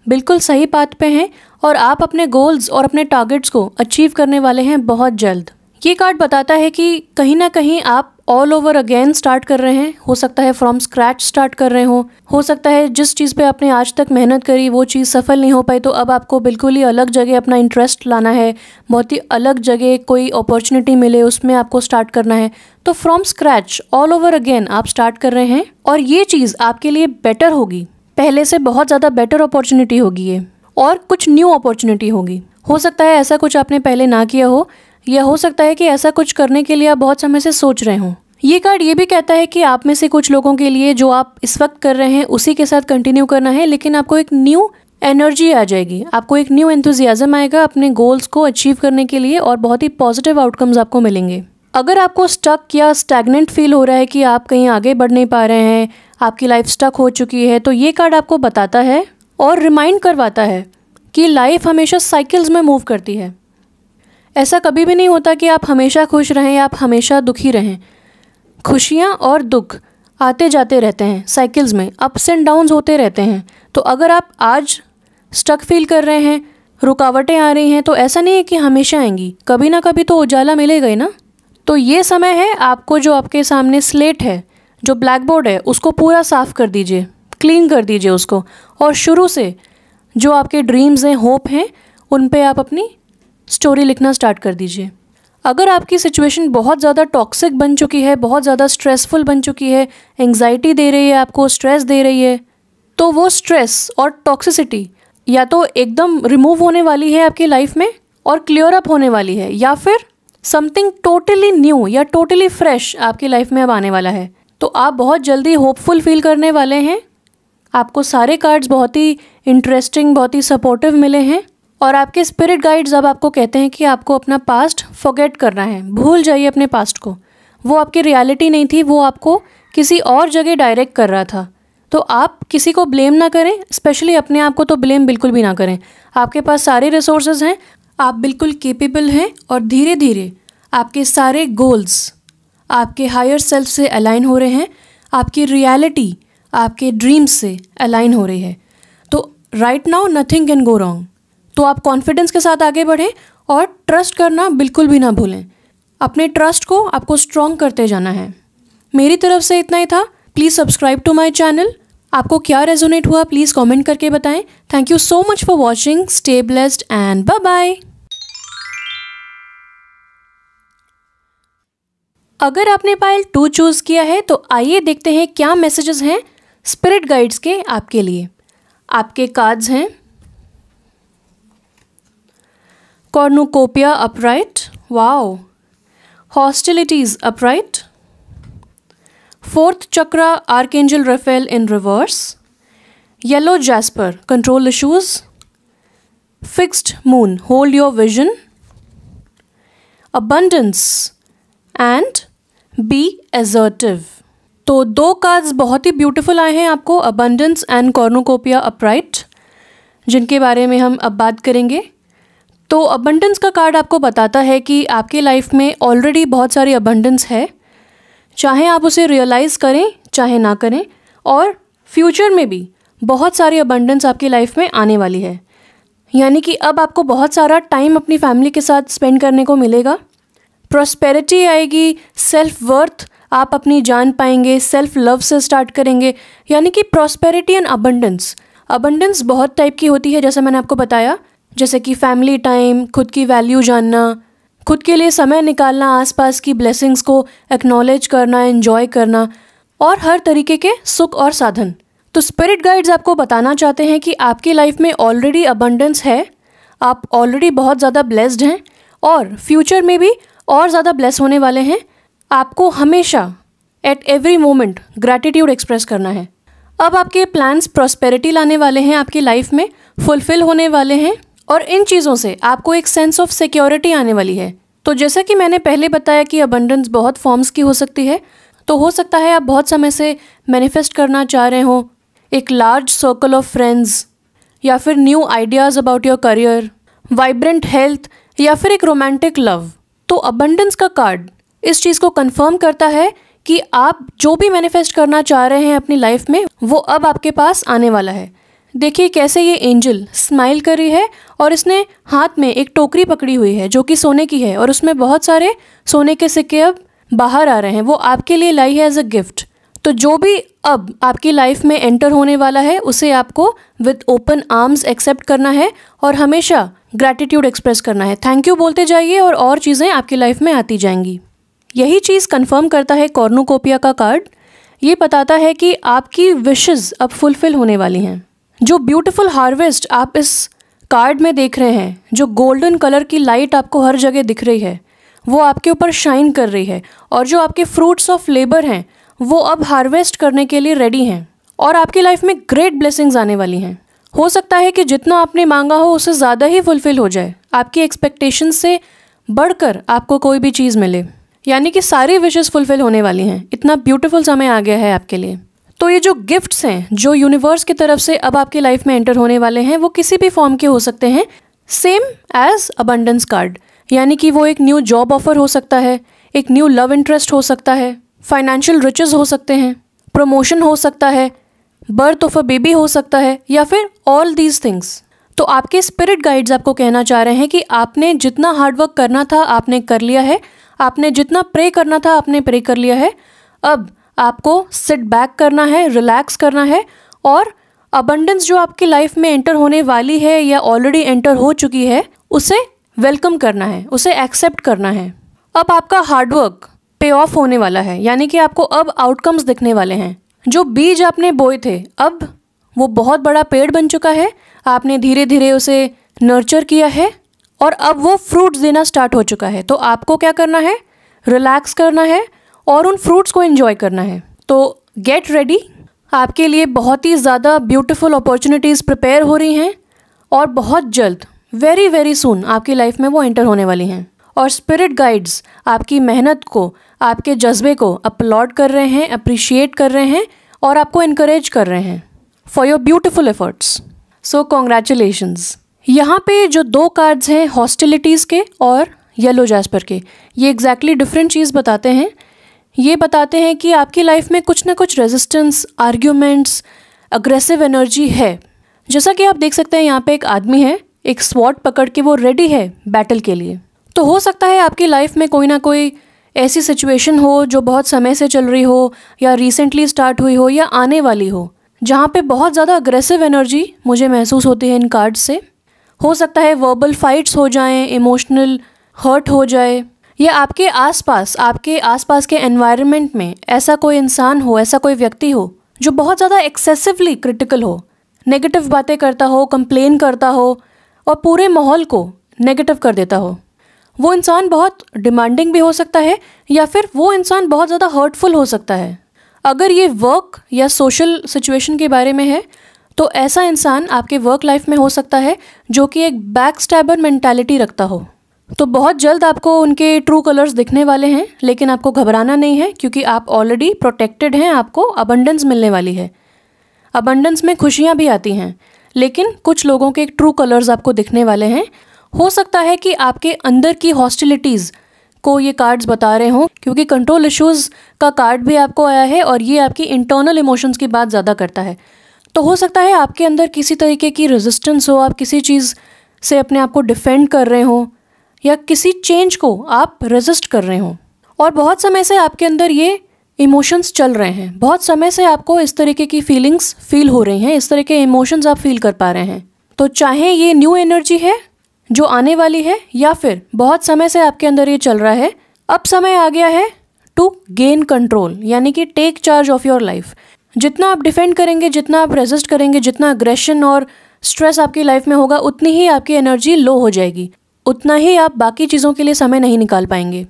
बिल्कुल सही पाथ पे हैं और आप अपने गोल्स और अपने टारगेट्स को अचीव करने वाले हैं बहुत जल्द। ये कार्ड बताता है कि कहीं ना कहीं आप ऑल ओवर अगेन स्टार्ट कर रहे हैं। हो सकता है फ्रॉम स्क्रैच स्टार्ट कर रहे हो सकता है जिस चीज़ पे आपने आज तक मेहनत करी वो चीज़ सफल नहीं हो पाई, तो अब आपको बिल्कुल ही अलग जगह अपना इंटरेस्ट लाना है, बहुत ही अलग जगह कोई अपॉर्चुनिटी मिले उसमें आपको स्टार्ट करना है। तो from scratch all over again आप स्टार्ट कर रहे हैं और ये चीज़ आपके लिए बेटर होगी, पहले से बहुत ज़्यादा बेटर अपॉर्चुनिटी होगी ये, और कुछ न्यू अपॉर्चुनिटी होगी। हो सकता है ऐसा कुछ आपने पहले ना किया हो, या हो सकता है कि ऐसा कुछ करने के लिए आप बहुत समय से सोच रहे हों। ये कार्ड ये भी कहता है कि आप में से कुछ लोगों के लिए जो आप इस वक्त कर रहे हैं उसी के साथ कंटिन्यू करना है, लेकिन आपको एक न्यू एनर्जी आ जाएगी, आपको एक न्यू एंथुजियाज्म आएगा अपने गोल्स को अचीव करने के लिए, और बहुत ही पॉजिटिव आउटकम्स आपको मिलेंगे। अगर आपको स्टक या स्टैग्नेंट फील हो रहा है कि आप कहीं आगे बढ़ नहीं पा रहे हैं, आपकी लाइफ स्टक हो चुकी है, तो ये कार्ड आपको बताता है और रिमाइंड करवाता है कि लाइफ हमेशा साइकिल्स में मूव करती है। ऐसा कभी भी नहीं होता कि आप हमेशा खुश रहें या आप हमेशा दुखी रहें। खुशियाँ और दुख आते जाते रहते हैं, साइकिल्स में अप्स एंड डाउन्स होते रहते हैं। तो अगर आप आज स्टक फील कर रहे हैं, रुकावटें आ रही हैं, तो ऐसा नहीं है कि हमेशा आएंगी, कभी ना कभी तो उजाला मिलेगा ही ना। तो ये समय है आपको, जो आपके सामने स्लेट है, जो ब्लैक बोर्ड है, उसको पूरा साफ़ कर दीजिए, क्लीन कर दीजिए उसको, और शुरू से जो आपके ड्रीम्स हैं, होप हैं, उन पे आप अपनी स्टोरी लिखना स्टार्ट कर दीजिए। अगर आपकी सिचुएशन बहुत ज़्यादा टॉक्सिक बन चुकी है, बहुत ज़्यादा स्ट्रेसफुल बन चुकी है, एंग्जाइटी दे रही है आपको, स्ट्रेस दे रही है, तो वो स्ट्रेस और टॉक्सिसिटी या तो एकदम रिमूव होने वाली है आपकी लाइफ में और क्लियर अप होने वाली है, या फिर समथिंग टोटली न्यू या टोटली फ्रेश आपकी लाइफ में अब आने वाला है। तो आप बहुत जल्दी होपफुल फील करने वाले हैं। आपको सारे कार्ड्स बहुत ही इंटरेस्टिंग, बहुत ही सपोर्टिव मिले हैं और आपके स्पिरिट गाइड्स अब आपको कहते हैं कि आपको अपना पास्ट फॉरगेट करना है। भूल जाइए अपने पास्ट को, वो आपकी रियलिटी नहीं थी, वो आपको किसी और जगह डायरेक्ट कर रहा था। तो आप किसी को ब्लेम ना करें, स्पेशली अपने आप को तो ब्लेम बिल्कुल भी ना करें। आपके पास सारे रिसोर्सेज हैं, आप बिल्कुल कैपेबल हैं और धीरे धीरे आपके सारे गोल्स आपके हायर सेल्फ से अलाइन हो रहे हैं, आपकी रियलिटी आपके ड्रीम्स से अलाइन हो रही है। तो right now nothing can go wrong. तो आप कॉन्फिडेंस के साथ आगे बढ़ें और ट्रस्ट करना बिल्कुल भी ना भूलें। अपने ट्रस्ट को आपको स्ट्रॉन्ग करते जाना है। मेरी तरफ से इतना ही था। Please subscribe to my channel. आपको क्या रेजोनेट हुआ प्लीज़ कमेंट करके बताएं। Thank you so much for watching. Stay blessed and bye bye. अगर आपने पाइल 2 चूज़ किया है तो आइए देखते हैं क्या मैसेजेस हैं स्पिरिट गाइड्स के आपके लिए। आपके कार्ड्स हैं cornucopia upright, wow, hostilities upright, 4th chakra archangel Raphael in reverse, yellow jasper control issues, fixed moon hold your vision, abundance and be assertive. तो 2 कार्ड्स बहुत ही ब्यूटीफुल आए हैं आपको, अबंडेंस एंड कॉर्नुकोपिया अपराइट, जिनके बारे में हम अब बात करेंगे। तो अबंडेंस का कार्ड आपको बताता है कि आपकी लाइफ में ऑलरेडी बहुत सारी अबंडेंस है, चाहे आप उसे रियलाइज़ करें चाहे ना करें, और फ्यूचर में भी बहुत सारी अबंडेंस आपकी लाइफ में आने वाली है। यानी कि अब आपको बहुत सारा टाइम अपनी फैमिली के साथ स्पेंड करने को मिलेगा, प्रॉस्पेरिटी आएगी, सेल्फ वर्थ आप अपनी जान पाएंगे, सेल्फ लव से स्टार्ट करेंगे। यानी कि प्रॉस्पेरिटी एंड अबंडेंस। अबंडेंस बहुत टाइप की होती है, जैसे मैंने आपको बताया, जैसे कि फैमिली टाइम, खुद की वैल्यू जानना, खुद के लिए समय निकालना, आसपास की ब्लेसिंग्स को एक्नॉलेज करना, एंजॉय करना, और हर तरीके के सुख और साधन। तो स्पिरिट गाइड्स आपको बताना चाहते हैं कि आपकी लाइफ में ऑलरेडी अबंडेंस है, आप ऑलरेडी बहुत ज़्यादा ब्लेस्ड हैं और फ्यूचर में भी और ज़्यादा ब्लेस होने वाले हैं। आपको हमेशा at every moment gratitude express करना है। अब आपके प्लान्स प्रॉस्पेरिटी लाने वाले हैं, आपकी लाइफ में फुलफिल होने वाले हैं, और इन चीज़ों से आपको एक सेंस ऑफ सिक्योरिटी आने वाली है। तो जैसा कि मैंने पहले बताया कि अबंडेंस बहुत फॉर्म्स की हो सकती है, तो हो सकता है आप बहुत समय से मैनिफेस्ट करना चाह रहे हो एक लार्ज सर्कल ऑफ फ्रेंड्स, या फिर new ideas about your career, vibrant health, या फिर एक रोमांटिक लव। तो अबंडेंस का कार्ड इस चीज़ को कंफर्म करता है कि आप जो भी मैनिफेस्ट करना चाह रहे हैं अपनी लाइफ में, वो अब आपके पास आने वाला है। देखिए कैसे ये एंजल स्माइल कर रही है और इसने हाथ में एक टोकरी पकड़ी हुई है जो कि सोने की है, और उसमें बहुत सारे सोने के सिक्के अब बाहर आ रहे हैं, वो आपके लिए लाई है एज अ गिफ्ट। तो जो भी अब आपकी लाइफ में एंटर होने वाला है उसे आपको विद ओपन आर्म्स एक्सेप्ट करना है और हमेशा ग्रैटिट्यूड एक्सप्रेस करना है। थैंक यू बोलते जाइए और चीज़ें आपकी लाइफ में आती जाएंगी। यही चीज़ कंफर्म करता है कॉर्नुकोपिया का कार्ड। ये बताता है कि आपकी विशेस अब फुलफिल होने वाली हैं। जो ब्यूटीफुल हार्वेस्ट आप इस कार्ड में देख रहे हैं, जो गोल्डन कलर की लाइट आपको हर जगह दिख रही है, वो आपके ऊपर शाइन कर रही है, और जो आपके फ्रूट्स ऑफ लेबर हैं वो अब हार्वेस्ट करने के लिए रेडी हैं, और आपकी लाइफ में ग्रेट ब्लेसिंग्स आने वाली हैं। हो सकता है कि जितना आपने मांगा हो उससे ज़्यादा ही फुलफिल हो जाए, आपकी एक्सपेक्टेशंस से बढ़कर आपको कोई भी चीज़ मिले, यानी कि सारी विशेस फुलफिल होने वाली हैं। इतना ब्यूटीफुल समय आ गया है आपके लिए। तो ये जो गिफ्ट्स हैं जो यूनिवर्स की तरफ से अब आपकी लाइफ में एंटर होने वाले हैं, वो किसी भी फॉर्म के हो सकते हैं, सेम एज अबंडेंस कार्ड। यानी कि वो एक न्यू जॉब ऑफर हो सकता है, एक न्यू लव इंटरेस्ट हो सकता है, फाइनेंशियल रिचेस हो सकते हैं, प्रमोशन हो सकता है, बर्थ ऑफ अ बेबी हो सकता है, या फिर ऑल दीज थिंग्स। तो आपके स्पिरिट गाइड्स आपको कहना चाह रहे हैं कि आपने जितना हार्डवर्क करना था आपने कर लिया है, आपने जितना प्रे करना था आपने प्रे कर लिया है। अब आपको सिट बैक करना है, रिलैक्स करना है, और अबंडेंस जो आपकी लाइफ में एंटर होने वाली है या ऑलरेडी एंटर हो चुकी है उसे वेलकम करना है, उसे एक्सेप्ट करना है। अब आपका हार्डवर्क पे ऑफ होने वाला है, यानी कि आपको अब आउटकम्स दिखने वाले हैं। जो बीज आपने बोए थे अब वो बहुत बड़ा पेड़ बन चुका है, आपने धीरे धीरे उसे नर्चर किया है और अब वो फ्रूट्स देना स्टार्ट हो चुका है। तो आपको क्या करना है, रिलैक्स करना है और उन फ्रूट्स को एंजॉय करना है। तो गेट रेडी, आपके लिए बहुत ही ज़्यादा ब्यूटीफुल अपॉर्चुनिटीज़ प्रिपेयर हो रही हैं और बहुत जल्द, वेरी वेरी सून आपकी लाइफ में वो एंटर होने वाली हैं। और स्पिरिट गाइड्स आपकी मेहनत को, आपके जज्बे को अपलॉड कर रहे हैं, अप्रिशिएट कर रहे हैं और आपको इनकरेज कर रहे हैं for your beautiful efforts. So congratulations. यहाँ पे जो 2 कार्ड्स हैं हॉस्टिलिटीज़ के और येलो जैस्पर के, ये एग्जैक्टली डिफरेंट चीज़ बताते हैं। ये बताते हैं कि आपकी लाइफ में कुछ ना कुछ रेजिस्टेंस, आर्ग्यूमेंट्स, अग्रेसिव एनर्जी है। जैसा कि आप देख सकते हैं यहाँ पे एक आदमी है, एक स्वॉर्ड पकड़ के वो रेडी है बैटल के लिए। तो हो सकता है आपकी लाइफ में कोई ना कोई ऐसी सिचुएशन हो जो बहुत समय से चल रही हो या रिसेंटली स्टार्ट हुई हो या आने वाली हो, जहाँ पे बहुत ज़्यादा अग्रेसिव एनर्जी मुझे महसूस होती है इन कार्ड्स से। हो सकता है वर्बल फाइट्स हो जाएं, इमोशनल हर्ट हो जाए, या आपके आसपास के एनवायरनमेंट में ऐसा कोई इंसान हो, ऐसा कोई व्यक्ति हो जो बहुत ज़्यादा एक्सेसिवली क्रिटिकल हो, नेगेटिव बातें करता हो, कंप्लेन करता हो और पूरे माहौल को नेगेटिव कर देता हो। वो इंसान बहुत डिमांडिंग भी हो सकता है या फिर वो इंसान बहुत ज़्यादा हर्टफुल हो सकता है। अगर ये वर्क या सोशल सिचुएशन के बारे में है तो ऐसा इंसान आपके वर्क लाइफ में हो सकता है जो कि एक बैक स्टैबर मेंटालिटी रखता हो। तो बहुत जल्द आपको उनके ट्रू कलर्स दिखने वाले हैं, लेकिन आपको घबराना नहीं है क्योंकि आप ऑलरेडी प्रोटेक्टेड हैं। आपको अबंडेंस मिलने वाली है। अबंडेंस में खुशियाँ भी आती हैं, लेकिन कुछ लोगों के ट्रू कलर्स आपको दिखने वाले हैं। हो सकता है कि आपके अंदर की हॉस्टिलिटीज़ को ये कार्ड्स बता रहे हों, क्योंकि कंट्रोल इश्यूज़ का कार्ड भी आपको आया है और ये आपकी इंटरनल इमोशंस की बात ज़्यादा करता है। तो हो सकता है आपके अंदर किसी तरीके की रेजिस्टेंस हो, आप किसी चीज़ से अपने आप को डिफेंड कर रहे हों या किसी चेंज को आप रेजिस्ट कर रहे हों। और बहुत समय से आपके अंदर ये इमोशंस चल रहे हैं, बहुत समय से आपको इस तरीके की फीलिंग्स फील हो रही हैं, इस तरह के इमोशंस आप फील कर पा रहे हैं। तो चाहे ये न्यू एनर्जी है जो आने वाली है या फिर बहुत समय से आपके अंदर ये चल रहा है, अब समय आ गया है टू गेन कंट्रोल, यानी कि take charge of your life. जितना आप डिफेंड करेंगे, जितना आप रेजिस्ट करेंगे, जितना अग्रेशन और स्ट्रेस आपकी लाइफ में होगा, उतनी ही आपकी एनर्जी लो हो जाएगी, उतना ही आप बाकी चीज़ों के लिए समय नहीं निकाल पाएंगे।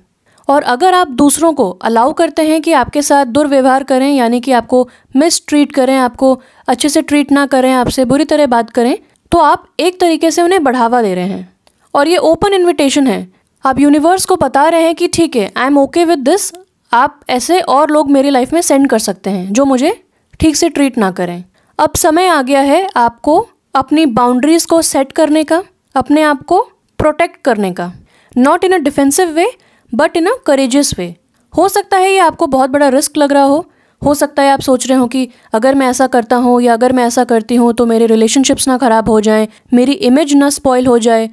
और अगर आप दूसरों को अलाउ करते हैं कि आपके साथ दुर्व्यवहार करें, यानी कि आपको मिस ट्रीट करें, आपको अच्छे से ट्रीट ना करें, आपसे बुरी तरह बात करें, तो आप एक तरीके से उन्हें बढ़ावा दे रहे हैं। और ये ओपन इन्विटेशन है, आप यूनिवर्स को बता रहे हैं कि ठीक है, I am okay with this, आप ऐसे और लोग मेरी लाइफ में सेंड कर सकते हैं जो मुझे ठीक से ट्रीट ना करें। अब समय आ गया है आपको अपनी बाउंड्रीज़ को सेट करने का, अपने आप को प्रोटेक्ट करने का, not in a defensive way but in a courageous way. हो सकता है ये आपको बहुत बड़ा रिस्क लग रहा हो सकता है आप सोच रहे हो कि अगर मैं ऐसा करता हूँ या अगर मैं ऐसा करती हूँ तो मेरे रिलेशनशिप्स ना ख़राब हो जाएं, मेरी इमेज ना स्पॉइल हो जाए,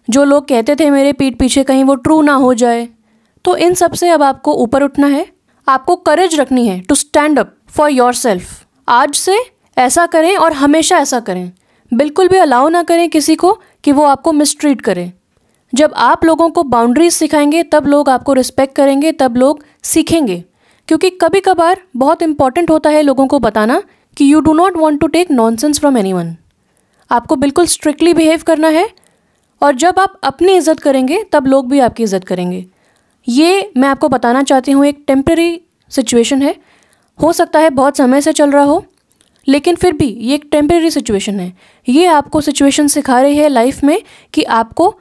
जो लोग कहते थे मेरे पीठ पीछे कहीं वो ट्रू ना हो जाए। तो इन सब से अब आपको ऊपर उठना है, आपको करेज रखनी है to stand up for yourself. आज से ऐसा करें और हमेशा ऐसा करें, बिल्कुल भी अलाउ ना करें किसी को कि वो आपको मिसट्रीट करे। जब आप लोगों को बाउंड्रीज सिखाएंगे तब लोग आपको रिस्पेक्ट करेंगे, तब लोग सीखेंगे। क्योंकि कभी कभार बहुत इंपॉर्टेंट होता है लोगों को बताना कि you do not want to take nonsense from anyone. आपको बिल्कुल स्ट्रिक्टली बिहेव करना है और जब आप अपनी इज़्ज़त करेंगे तब लोग भी आपकी इज़्ज़त करेंगे। ये मैं आपको बताना चाहती हूँ, एक टेम्परेरी सिचुएशन है, हो सकता है बहुत समय से चल रहा हो, लेकिन फिर भी ये एक टेम्परेरी सिचुएशन है। ये आपको सिचुएशन सिखा रही है लाइफ में कि आपको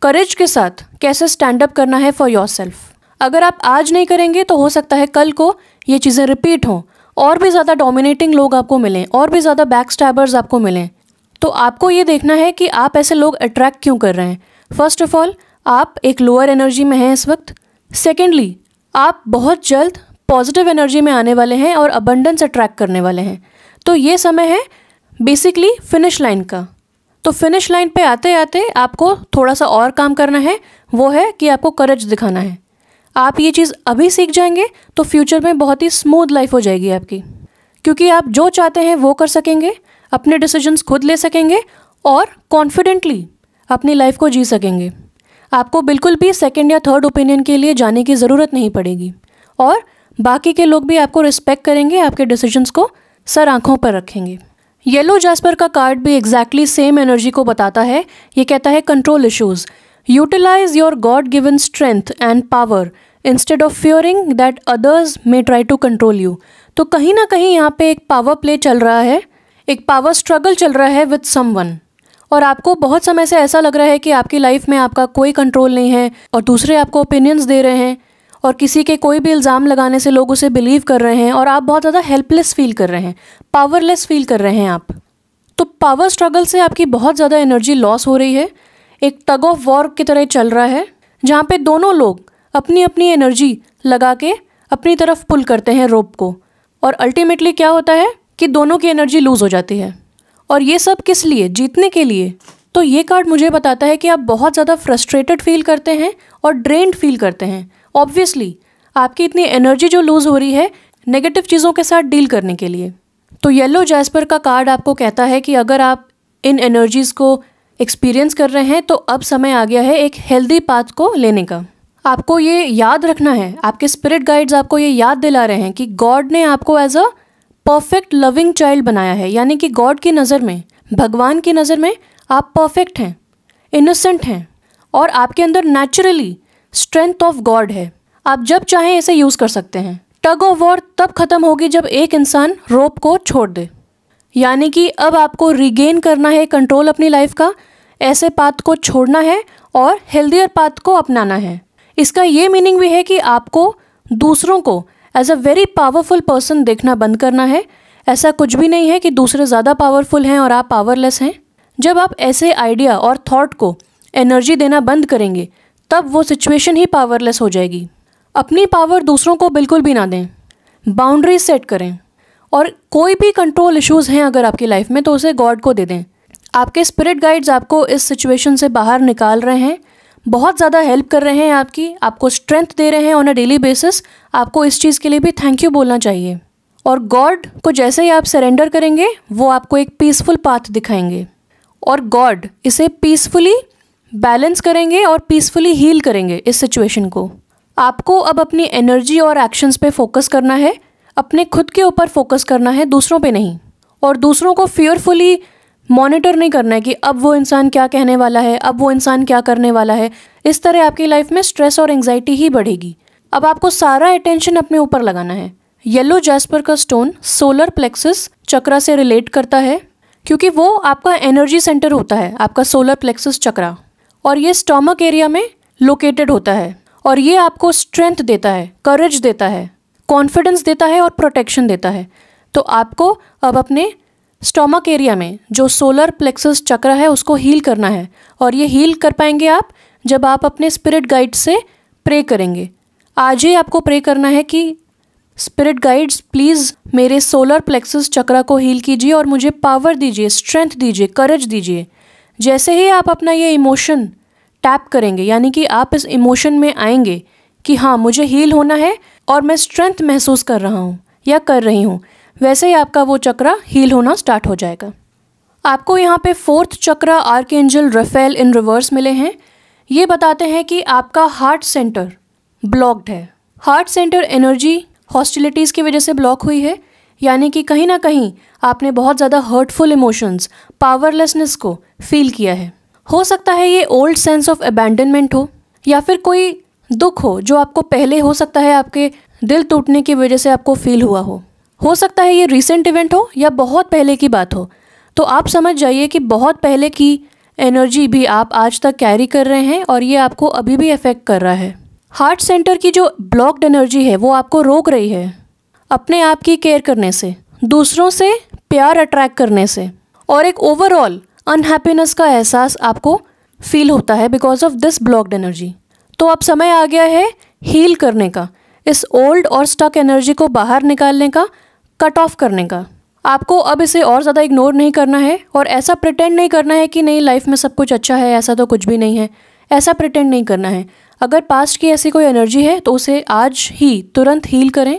करेज के साथ कैसे स्टैंड अप करना है फॉर योरसेल्फ। अगर आप आज नहीं करेंगे तो हो सकता है कल को ये चीज़ें रिपीट हों, और भी ज़्यादा डोमिनेटिंग लोग आपको मिलें, और भी ज़्यादा बैक स्टैबर्स आपको मिलें। तो आपको ये देखना है कि आप ऐसे लोग अट्रैक्ट क्यों कर रहे हैं। फर्स्ट ऑफ ऑल, आप एक लोअर एनर्जी में हैं इस वक्त। सेकेंडली, आप बहुत जल्द पॉजिटिव एनर्जी में आने वाले हैं और अबंडेंस अट्रैक्ट करने वाले हैं। तो ये समय है बेसिकली फिनिश लाइन का। तो फिनिश लाइन पे आते आते आपको थोड़ा सा और काम करना है, वो है कि आपको करेज दिखाना है। आप ये चीज़ अभी सीख जाएंगे तो फ्यूचर में बहुत ही स्मूथ लाइफ हो जाएगी आपकी, क्योंकि आप जो चाहते हैं वो कर सकेंगे, अपने डिसीजंस खुद ले सकेंगे और कॉन्फिडेंटली अपनी लाइफ को जी सकेंगे। आपको बिल्कुल भी सेकंड या थर्ड ओपिनियन के लिए जाने की ज़रूरत नहीं पड़ेगी और बाकी के लोग भी आपको रिस्पेक्ट करेंगे, आपके डिसीजंस को सर आंखों पर रखेंगे। येलो जैस्पर का कार्ड भी एग्जैक्टली सेम एनर्जी को बताता है। ये कहता है control issues, utilize your god given strength and power instead of fearing that others may try to control you. तो कहीं ना कहीं यहाँ पे एक पावर प्ले चल रहा है, एक पावर स्ट्रगल चल रहा है विद समवन, और आपको बहुत समय से ऐसा लग रहा है कि आपकी लाइफ में आपका कोई कंट्रोल नहीं है और दूसरे आपको ओपिनियंस दे रहे हैं और किसी के कोई भी इल्ज़ाम लगाने से लोग उसे बिलीव कर रहे हैं और आप बहुत ज़्यादा हेल्पलेस फील कर रहे हैं, पावरलेस फील कर रहे हैं आप। तो पावर स्ट्रगल से आपकी बहुत ज़्यादा एनर्जी लॉस हो रही है, एक टग ऑफ वॉर की तरह चल रहा है जहाँ पे दोनों लोग अपनी अपनी एनर्जी लगा के अपनी तरफ पुल करते हैं रोप को, और अल्टीमेटली क्या होता है कि दोनों की एनर्जी लूज़ हो जाती है। और ये सब किस लिए? जीतने के लिए। तो ये कार्ड मुझे बताता है कि आप बहुत ज़्यादा फ्रस्ट्रेटेड फील करते हैं और ड्रेन्ड फील करते हैं। ऑब्वियसली आपकी इतनी एनर्जी जो लूज़ हो रही है नेगेटिव चीज़ों के साथ डील करने के लिए। तो येलो जैस्पर का कार्ड आपको कहता है कि अगर आप इन एनर्जीज़ को एक्सपीरियंस कर रहे हैं तो अब समय आ गया है एक हेल्दी पाथ को लेने का। आपको ये याद रखना है, आपके स्पिरिट गाइड्स आपको ये याद दिला रहे हैं कि गॉड ने आपको as a perfect loving child बनाया है, यानी कि गॉड की नज़र में, भगवान की नज़र में आप परफेक्ट हैं, इनोसेंट हैं और आपके अंदर नेचुरली स्ट्रेंथ ऑफ गॉड है। आप जब चाहें इसे यूज़ कर सकते हैं। टग ऑफ वॉर तब खत्म होगी जब एक इंसान रोप को छोड़ दे, यानी कि अब आपको रिगेन करना है कंट्रोल अपनी लाइफ का, ऐसे पाथ को छोड़ना है और हेल्दियर पाथ को अपनाना है। इसका ये मीनिंग भी है कि आपको दूसरों को as a very powerful person देखना बंद करना है। ऐसा कुछ भी नहीं है कि दूसरे ज़्यादा पावरफुल हैं और आप पावरलेस हैं। जब आप ऐसे आइडिया और थॉट को एनर्जी देना बंद करेंगे तब वो सिचुएशन ही पावरलेस हो जाएगी। अपनी पावर दूसरों को बिल्कुल भी ना दें, बाउंड्रीज सेट करें, और कोई भी कंट्रोल इश्यूज़ हैं अगर आपकी लाइफ में तो उसे गॉड को दे दें। आपके स्पिरिट गाइड्स आपको इस सिचुएशन से बाहर निकाल रहे हैं, बहुत ज़्यादा हेल्प कर रहे हैं आपकी, आपको स्ट्रेंथ दे रहे हैं ऑन अ डेली बेसिस। आपको इस चीज़ के लिए भी थैंक यू बोलना चाहिए। और गॉड को जैसे ही आप सरेंडर करेंगे वो आपको एक पीसफुल पाथ दिखाएंगे और गॉड इसे पीसफुली बैलेंस करेंगे और पीसफुली हील करेंगे इस सिचुएशन को। आपको अब अपनी एनर्जी और एक्शंस पे फोकस करना है, अपने खुद के ऊपर फोकस करना है, दूसरों पे नहीं। और दूसरों को फियरफुली मॉनिटर नहीं करना है कि अब वो इंसान क्या कहने वाला है, अब वो इंसान क्या करने वाला है। इस तरह आपकी लाइफ में स्ट्रेस और एंग्जाइटी ही बढ़ेगी। अब आपको सारा अटेंशन अपने ऊपर लगाना है। येलो जैस्पर का स्टोन सोलर प्लेक्सस चक्रा से रिलेट करता है क्योंकि वो आपका एनर्जी सेंटर होता है, आपका सोलर प्लेक्सस चक्रा, और ये स्टमक एरिया में लोकेटेड होता है। और ये आपको स्ट्रेंथ देता है, करेज देता है, कॉन्फिडेंस देता है और प्रोटेक्शन देता है। तो आपको अब अपने स्टमक एरिया में जो सोलर प्लेक्सस चक्र है उसको हील करना है, और ये हील कर पाएंगे आप जब आप अपने स्पिरिट गाइड से प्रे करेंगे। आज ही आपको प्रे करना है कि स्पिरिट गाइड्स प्लीज़ मेरे सोलर प्लेक्सस चक्र को हील कीजिए और मुझे पावर दीजिए, स्ट्रेंथ दीजिए, करेज दीजिए। जैसे ही आप अपना ये इमोशन टैप करेंगे, यानी कि आप इस इमोशन में आएंगे कि हाँ मुझे हील होना है और मैं स्ट्रेंथ महसूस कर रहा हूँ या कर रही हूँ, वैसे ही आपका वो चक्र हील होना स्टार्ट हो जाएगा। आपको यहाँ पे फोर्थ चक्र आर्कएंजल रफेल इन रिवर्स मिले हैं। ये बताते हैं कि आपका हार्ट सेंटर ब्लॉक्ड है। हार्ट सेंटर एनर्जी हॉस्टिलिटीज़ की वजह से ब्लॉक हुई है, यानी कि कहीं ना कहीं आपने बहुत ज़्यादा हर्टफुल इमोशंस, पावरलेसनेस को फील किया है। हो सकता है ये ओल्ड सेंस ऑफ अबैंडनमेंट हो या फिर कोई दुख हो जो आपको पहले, हो सकता है आपके दिल टूटने की वजह से आपको फील हुआ हो सकता है ये रीसेंट इवेंट हो या बहुत पहले की बात हो। तो आप समझ जाइए कि बहुत पहले की एनर्जी भी आप आज तक कैरी कर रहे हैं और ये आपको अभी भी अफेक्ट कर रहा है। हार्ट सेंटर की जो ब्लॉक्ड एनर्जी है वो आपको रोक रही है अपने आप की केयर करने से, दूसरों से प्यार अट्रैक्ट करने से, और एक ओवरऑल अनहैप्पीनेस का एहसास आपको फील होता है because of this blocked energy. तो अब समय आ गया है हील करने का, इस ओल्ड और स्टक एनर्जी को बाहर निकालने का, कट ऑफ करने का। आपको अब इसे और ज़्यादा इग्नोर नहीं करना है और ऐसा प्रिटेंड नहीं करना है कि नहीं लाइफ में सब कुछ अच्छा है, ऐसा तो कुछ भी नहीं है। ऐसा प्रिटेंड नहीं करना है। अगर पास्ट की ऐसी कोई एनर्जी है तो उसे आज ही तुरंत हील करें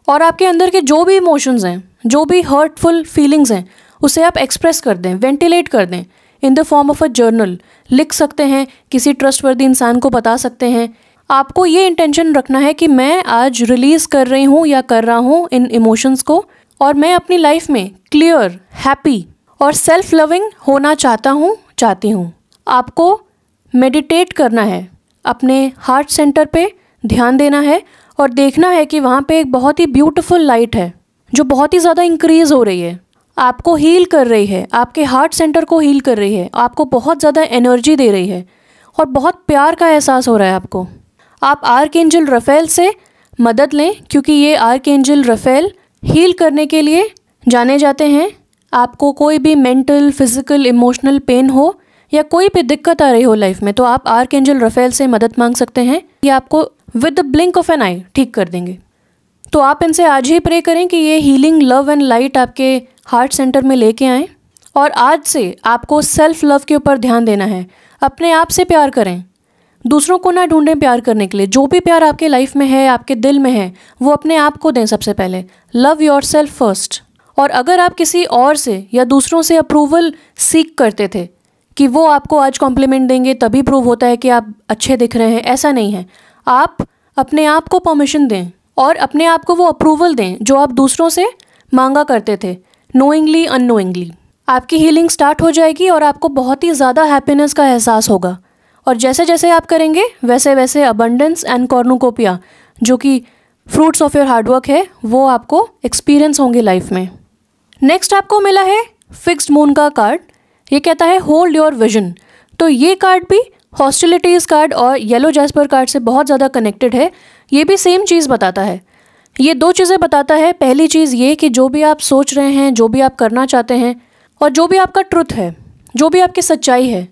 और आपके अंदर के जो भी इमोशंस हैं, जो भी हर्टफुल फीलिंग्स हैं, उसे आप एक्सप्रेस कर दें, वेंटिलेट कर दें। In the form of a journal, लिख सकते हैं, किसी ट्रस्टवर्दी इंसान को बता सकते हैं। आपको ये इंटेंशन रखना है कि मैं आज रिलीज़ कर रही हूँ या कर रहा हूँ इन इमोशंस को, और मैं अपनी लाइफ में क्लियर, हैप्पी और सेल्फ लविंग होना चाहता हूँ, चाहती हूँ। आपको मेडिटेट करना है, अपने हार्ट सेंटर पे ध्यान देना है और देखना है कि वहाँ पे एक बहुत ही ब्यूटीफुल लाइट है जो बहुत ही ज़्यादा इंक्रीज़ हो रही है, आपको हील कर रही है, आपके हार्ट सेंटर को हील कर रही है, आपको बहुत ज़्यादा एनर्जी दे रही है और बहुत प्यार का एहसास हो रहा है आपको। आप आर्कएंजल रफेल से मदद लें, क्योंकि ये आर्कएंजल रफेल हील करने के लिए जाने जाते हैं। आपको कोई भी मेंटल, फिजिकल, इमोशनल पेन हो या कोई भी दिक्कत आ रही हो लाइफ में, तो आप आर्कएंजल रफेल से मदद मांग सकते हैं। ये आपको with the blink of an eye ठीक कर देंगे। तो आप इनसे आज ही प्रे करें कि ये हीलिंग, लव एंड लाइट आपके हार्ट सेंटर में लेके आएँ। और आज से आपको सेल्फ लव के ऊपर ध्यान देना है, अपने आप से प्यार करें, दूसरों को ना ढूंढें प्यार करने के लिए। जो भी प्यार आपके लाइफ में है, आपके दिल में है, वो अपने आप को दें सबसे पहले। Love your self first. और अगर आप किसी और से या दूसरों से अप्रूवल सीख करते थे कि वो आपको आज कॉम्प्लीमेंट देंगे तभी प्रूव होता है कि आप अच्छे दिख रहे हैं, ऐसा नहीं है। आप अपने आप को परमिशन दें और अपने आप को वो अप्रूवल दें जो आप दूसरों से मांगा करते थे, नोइंगली, अननोइंगली। आपकी हीलिंग स्टार्ट हो जाएगी और आपको बहुत ही ज़्यादा हैप्पीनेस का एहसास होगा। और जैसे जैसे आप करेंगे वैसे वैसे अबंडेंस एंड कॉर्नुकोपिया, जो कि फ्रूट्स ऑफ योर हार्डवर्क है, वो आपको एक्सपीरियंस होंगे लाइफ में। नेक्स्ट आपको मिला है फिक्स्ड मून का कार्ड। ये कहता है होल्ड योर विजन। तो ये कार्ड भी हॉस्टिलिटीज़ कार्ड और येलो जैस्पर कार्ड से बहुत ज़्यादा कनेक्टेड है। ये भी सेम चीज़ बताता है। ये दो चीज़ें बताता है। पहली चीज़ ये कि जो भी आप सोच रहे हैं, जो भी आप करना चाहते हैं और जो भी आपका ट्रुथ है, जो भी आपकी सच्चाई है,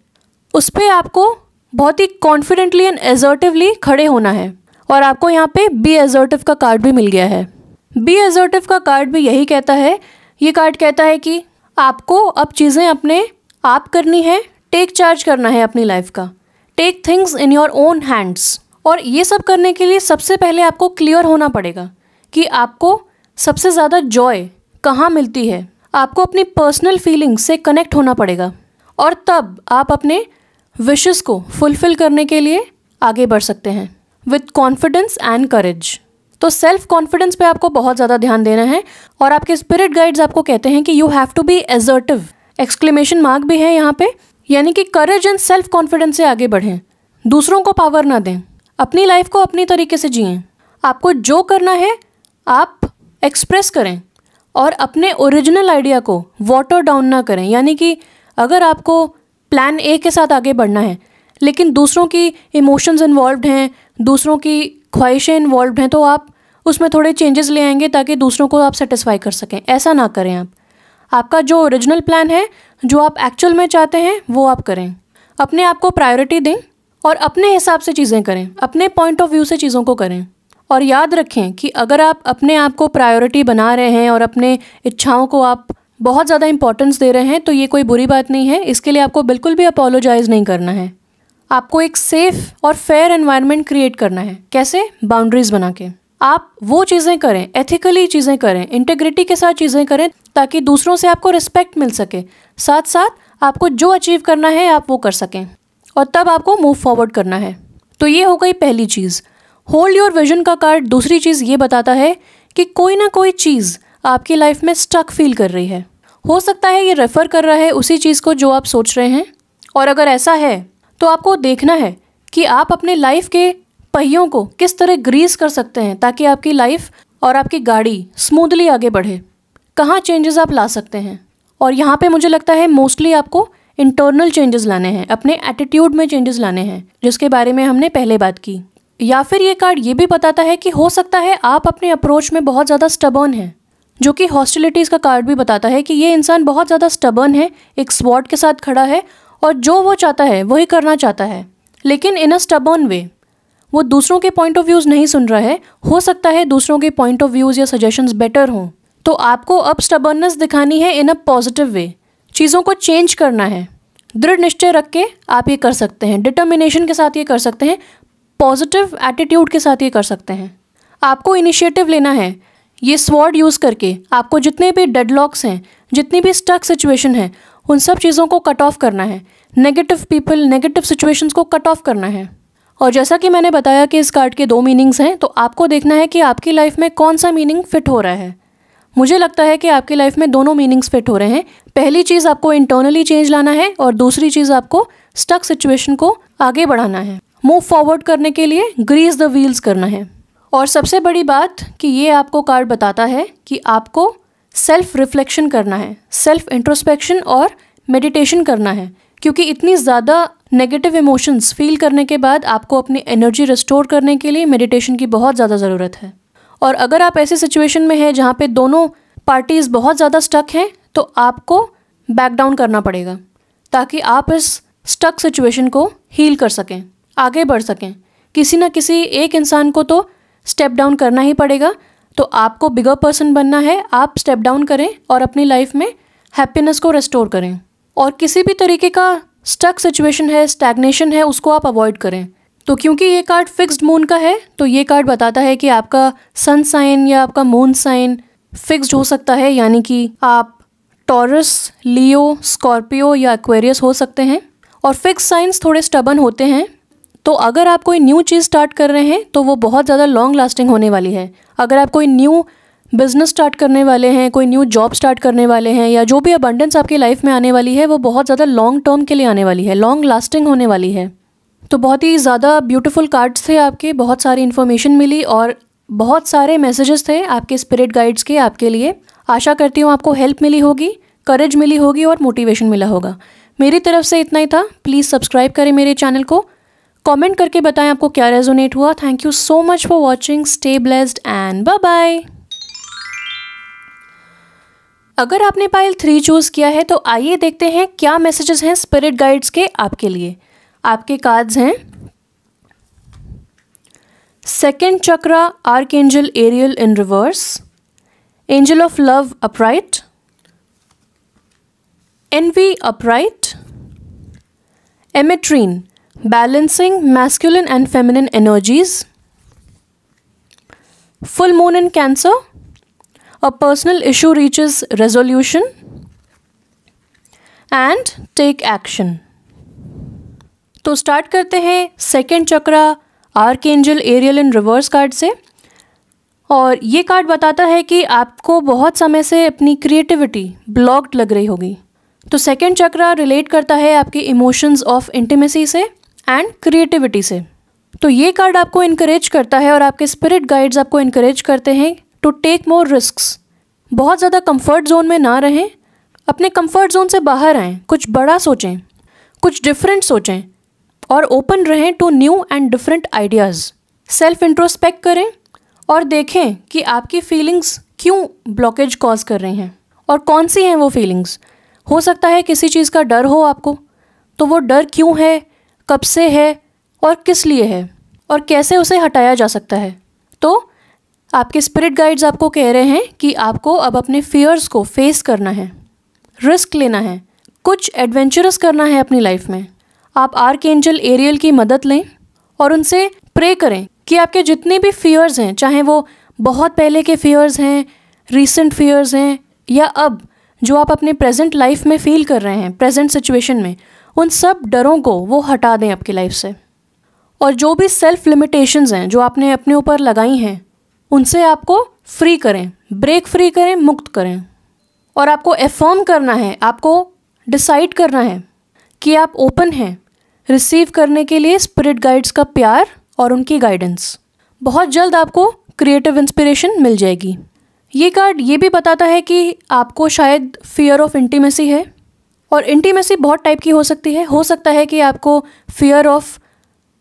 उस पर आपको बहुत ही कॉन्फिडेंटली एंड एजर्टिवली खड़े होना है। और आपको यहाँ पे बी एजर्टिव का कार्ड भी मिल गया है। बी एजर्टिव का कार्ड भी यही कहता है। ये कार्ड कहता है कि आपको अब चीज़ें अपने आप करनी है, टेक चार्ज करना है अपनी लाइफ का, take things in your own hands. और ये सब करने के लिए सबसे पहले आपको क्लियर होना पड़ेगा कि आपको सबसे ज़्यादा जॉय कहाँ मिलती है। आपको अपनी पर्सनल फीलिंग्स से कनेक्ट होना पड़ेगा और तब आप अपने विशेस को फुलफिल करने के लिए आगे बढ़ सकते हैं विथ कॉन्फिडेंस एंड करेज। तो सेल्फ कॉन्फिडेंस पे आपको बहुत ज़्यादा ध्यान देना है। और आपके स्पिरिट गाइड्स आपको कहते हैं कि you have to be assertive, exclamation mark भी है यहाँ पे, यानी कि करेज एंड सेल्फ कॉन्फिडेंस से आगे बढ़ें। दूसरों को पावर ना दें, अपनी लाइफ को अपनी तरीके से जिएं। आपको जो करना है आप एक्सप्रेस करें और अपने ओरिजिनल आइडिया को वाटर डाउन ना करें। यानी कि अगर आपको प्लान ए के साथ आगे बढ़ना है लेकिन दूसरों की इमोशंस इन्वॉल्व्ड हैं, दूसरों की ख्वाहिशें इन्वॉल्व्ड हैं, तो आप उसमें थोड़े चेंजेस ले आएंगे ताकि दूसरों को आप सेटिस्फाई कर सकें। ऐसा ना करें आप। आपका जो ओरिजिनल प्लान है, जो आप एक्चुअल में चाहते हैं, वो आप करें। अपने आप को प्रायोरिटी दें और अपने हिसाब से चीज़ें करें, अपने पॉइंट ऑफ व्यू से चीज़ों को करें। और याद रखें कि अगर आप अपने आप को प्रायोरिटी बना रहे हैं और अपने इच्छाओं को आप बहुत ज़्यादा इंपॉर्टेंस दे रहे हैं, तो ये कोई बुरी बात नहीं है। इसके लिए आपको बिल्कुल भी अपोलोजाइज़ नहीं करना है। आपको एक सेफ़ और फेयर एनवायरनमेंट क्रिएट करना है। कैसे? बाउंड्रीज़ बना के। आप वो चीज़ें करें, एथिकली चीज़ें करें, इंटेग्रिटी के साथ चीज़ें करें ताकि दूसरों से आपको रिस्पेक्ट मिल सके। साथ साथ आपको जो अचीव करना है आप वो कर सकें और तब आपको मूव फॉरवर्ड करना है। तो ये हो गई पहली चीज़। होल्ड योर विजन का कार्ड दूसरी चीज़ ये बताता है कि कोई ना कोई चीज़ आपकी लाइफ में स्टक फील कर रही है। हो सकता है ये रेफ़र कर रहा है उसी चीज़ को जो आप सोच रहे हैं। और अगर ऐसा है तो आपको देखना है कि आप अपने लाइफ के पहियों को किस तरह ग्रीस कर सकते हैं ताकि आपकी लाइफ और आपकी गाड़ी स्मूथली आगे बढ़े। कहाँ चेंजेस आप ला सकते हैं। और यहाँ पे मुझे लगता है मोस्टली आपको इंटरनल चेंजेस लाने हैं, अपने एटीट्यूड में चेंजेस लाने हैं, जिसके बारे में हमने पहले बात की। या फिर ये कार्ड ये भी बताता है कि हो सकता है आप अपने अप्रोच में बहुत ज़्यादा स्टबर्न हैं, जो कि हॉस्टिलिटीज़ का कार्ड भी बताता है कि ये इंसान बहुत ज़्यादा स्टबर्न है, एक स्वॉर्ड के साथ खड़ा है और जो वो चाहता है वही करना चाहता है, लेकिन इन अ स्टबर्न वे। वो दूसरों के पॉइंट ऑफ व्यूज़ नहीं सुन रहा है। हो सकता है दूसरों के पॉइंट ऑफ व्यूज़ या सजेशंस बेटर हों, तो आपको अब स्टबर्ननेस दिखानी है इन अ पॉजिटिव वे। चीज़ों को चेंज करना है। दृढ़ निश्चय रख के आप ये कर सकते हैं, डिटर्मिनेशन के साथ ये कर सकते हैं, पॉजिटिव एटीट्यूड के साथ ये कर सकते हैं। आपको इनिशिएटिव लेना है। ये स्वॉर्ड यूज़ करके आपको जितने भी डेडलॉक्स हैं, जितनी भी स्टक सिचुएशन है, उन सब चीज़ों को कट ऑफ करना है, नेगेटिव पीपल, नेगेटिव सिचुएशंस को कट ऑफ करना है। और जैसा कि मैंने बताया कि इस कार्ड के 2 मीनिंग्स हैं, तो आपको देखना है कि आपकी लाइफ में कौन सा मीनिंग फिट हो रहा है। मुझे लगता है कि आपकी लाइफ में दोनों मीनिंग्स फिट हो रहे हैं। पहली चीज़ आपको इंटरनली चेंज लाना है और दूसरी चीज़ आपको स्टक सिचुएशन को आगे बढ़ाना है। मूव फॉरवर्ड करने के लिए ग्रीस द व्हील्स करना है। और सबसे बड़ी बात कि ये आपको कार्ड बताता है कि आपको सेल्फ रिफ्लेक्शन करना है, सेल्फ इंट्रोस्पेक्शन और मेडिटेशन करना है, क्योंकि इतनी ज़्यादा नेगेटिव इमोशंस फील करने के बाद आपको अपनी एनर्जी रिस्टोर करने के लिए मेडिटेशन की बहुत ज़्यादा ज़रूरत है। और अगर आप ऐसी सिचुएशन में हैं जहाँ पे दोनों पार्टीज़ बहुत ज़्यादा स्टक हैं, तो आपको बैक डाउन करना पड़ेगा ताकि आप इस स्टक सिचुएशन को हील कर सकें, आगे बढ़ सकें। किसी न किसी एक इंसान को तो स्टेप डाउन करना ही पड़ेगा। तो आपको बिगर पर्सन बनना है, आप स्टेप डाउन करें और अपनी लाइफ में हैप्पीनेस को रिस्टोर करें। और किसी भी तरीके का स्टक सिचुएशन है, स्टैग्नेशन है, उसको आप अवॉइड करें। तो क्योंकि ये कार्ड फिक्स्ड मून का है, तो ये कार्ड बताता है कि आपका सन साइन या आपका मून साइन फिक्स्ड हो सकता है, यानी कि आप टॉरस, लियो, स्कॉर्पियो या एक्वेरियस हो सकते हैं। और फिक्स साइंस थोड़े स्टबन होते हैं। तो अगर आप कोई न्यू चीज़ स्टार्ट कर रहे हैं तो वो बहुत ज़्यादा लॉन्ग लास्टिंग होने वाली है। अगर आप कोई न्यू बिजनेस स्टार्ट करने वाले हैं, कोई न्यू जॉब स्टार्ट करने वाले हैं, या जो भी अबंडेंस आपकी लाइफ में आने वाली है वो बहुत ज़्यादा लॉन्ग टर्म के लिए आने वाली है, लॉन्ग लास्टिंग होने वाली है। तो बहुत ही ज़्यादा ब्यूटीफुल कार्ड्स थे आपके, बहुत सारी इन्फॉर्मेशन मिली और बहुत सारे मैसेजेस थे आपके स्पिरिट गाइड्स के आपके लिए। आशा करती हूँ आपको हेल्प मिली होगी, करेज मिली होगी और मोटिवेशन मिला होगा। मेरी तरफ से इतना ही था। प्लीज़ सब्सक्राइब करें मेरे चैनल को, कमेंट करके बताएं आपको क्या रेजोनेट हुआ। Thank you so much for watching. Stay blessed and bye bye. अगर आपने पाइल 3 चूज़ किया है तो आइए देखते हैं क्या मैसेजेस हैं स्पिरिट गाइड्स के आपके लिए। आपके कार्ड्स हैं second chakra, archangel Ariel in reverse, angel of love upright, envy upright, ametrine balancing masculine and feminine energies, full moon in Cancer, a personal issue reaches resolution, and take action. तो start करते हैं second chakra archangel Ariel in reverse card से। और ये card बताता है कि आपको बहुत समय से अपनी क्रिएटिविटी ब्लॉक्ड लग रही होगी। तो सेकेंड चक्रा रिलेट करता है आपके इमोशंस ऑफ इंटीमेसी से एंड क्रिएटिविटी से। तो ये कार्ड आपको इनकरेज करता है और आपके स्पिरिट गाइड्स आपको इनकरेज करते हैं टू टेक मोर रिस्क्स। बहुत ज़्यादा कंफर्ट जोन में ना रहें, अपने कंफर्ट जोन से बाहर आएँ, कुछ बड़ा सोचें, कुछ डिफरेंट सोचें और ओपन रहें to new and different ideas. Self introspect करें और देखें कि आपकी फीलिंग्स क्यों ब्लॉकेज कॉज कर रही हैं और कौन सी हैं वो फीलिंग्स। हो सकता है किसी चीज़ का डर हो आपको, तो वो डर क्यों है, कब से है और किस लिए है और कैसे उसे हटाया जा सकता है। तो आपके स्पिरिट गाइड्स आपको कह रहे हैं कि आपको अब अपने फियर्स को फेस करना है, रिस्क लेना है, कुछ एडवेंचरस करना है अपनी लाइफ में। आप आर्कएंजल एरियल की मदद लें और उनसे प्रे करें कि आपके जितने भी फियर्स हैं, चाहे वो बहुत पहले के फियर्स हैं, रीसेंट फियर्स हैं, या अब जो आप अपने प्रेजेंट लाइफ में फील कर रहे हैं, प्रेजेंट सिचुएशन में, उन सब डरों को वो हटा दें आपकी लाइफ से। और जो भी सेल्फ लिमिटेशंस हैं जो आपने अपने ऊपर लगाई हैं, उनसे आपको फ्री करें, ब्रेक फ्री करें, मुक्त करें। और आपको एफर्म करना है, आपको डिसाइड करना है कि आप ओपन हैं रिसीव करने के लिए स्पिरिट गाइड्स का प्यार और उनकी गाइडेंस। बहुत जल्द आपको क्रिएटिव इंस्पिरेशन मिल जाएगी। ये कार्ड ये भी बताता है कि आपको शायद फियर ऑफ इंटीमेसी है, और इंटीमेसी बहुत टाइप की हो सकती है। हो सकता है कि आपको fear of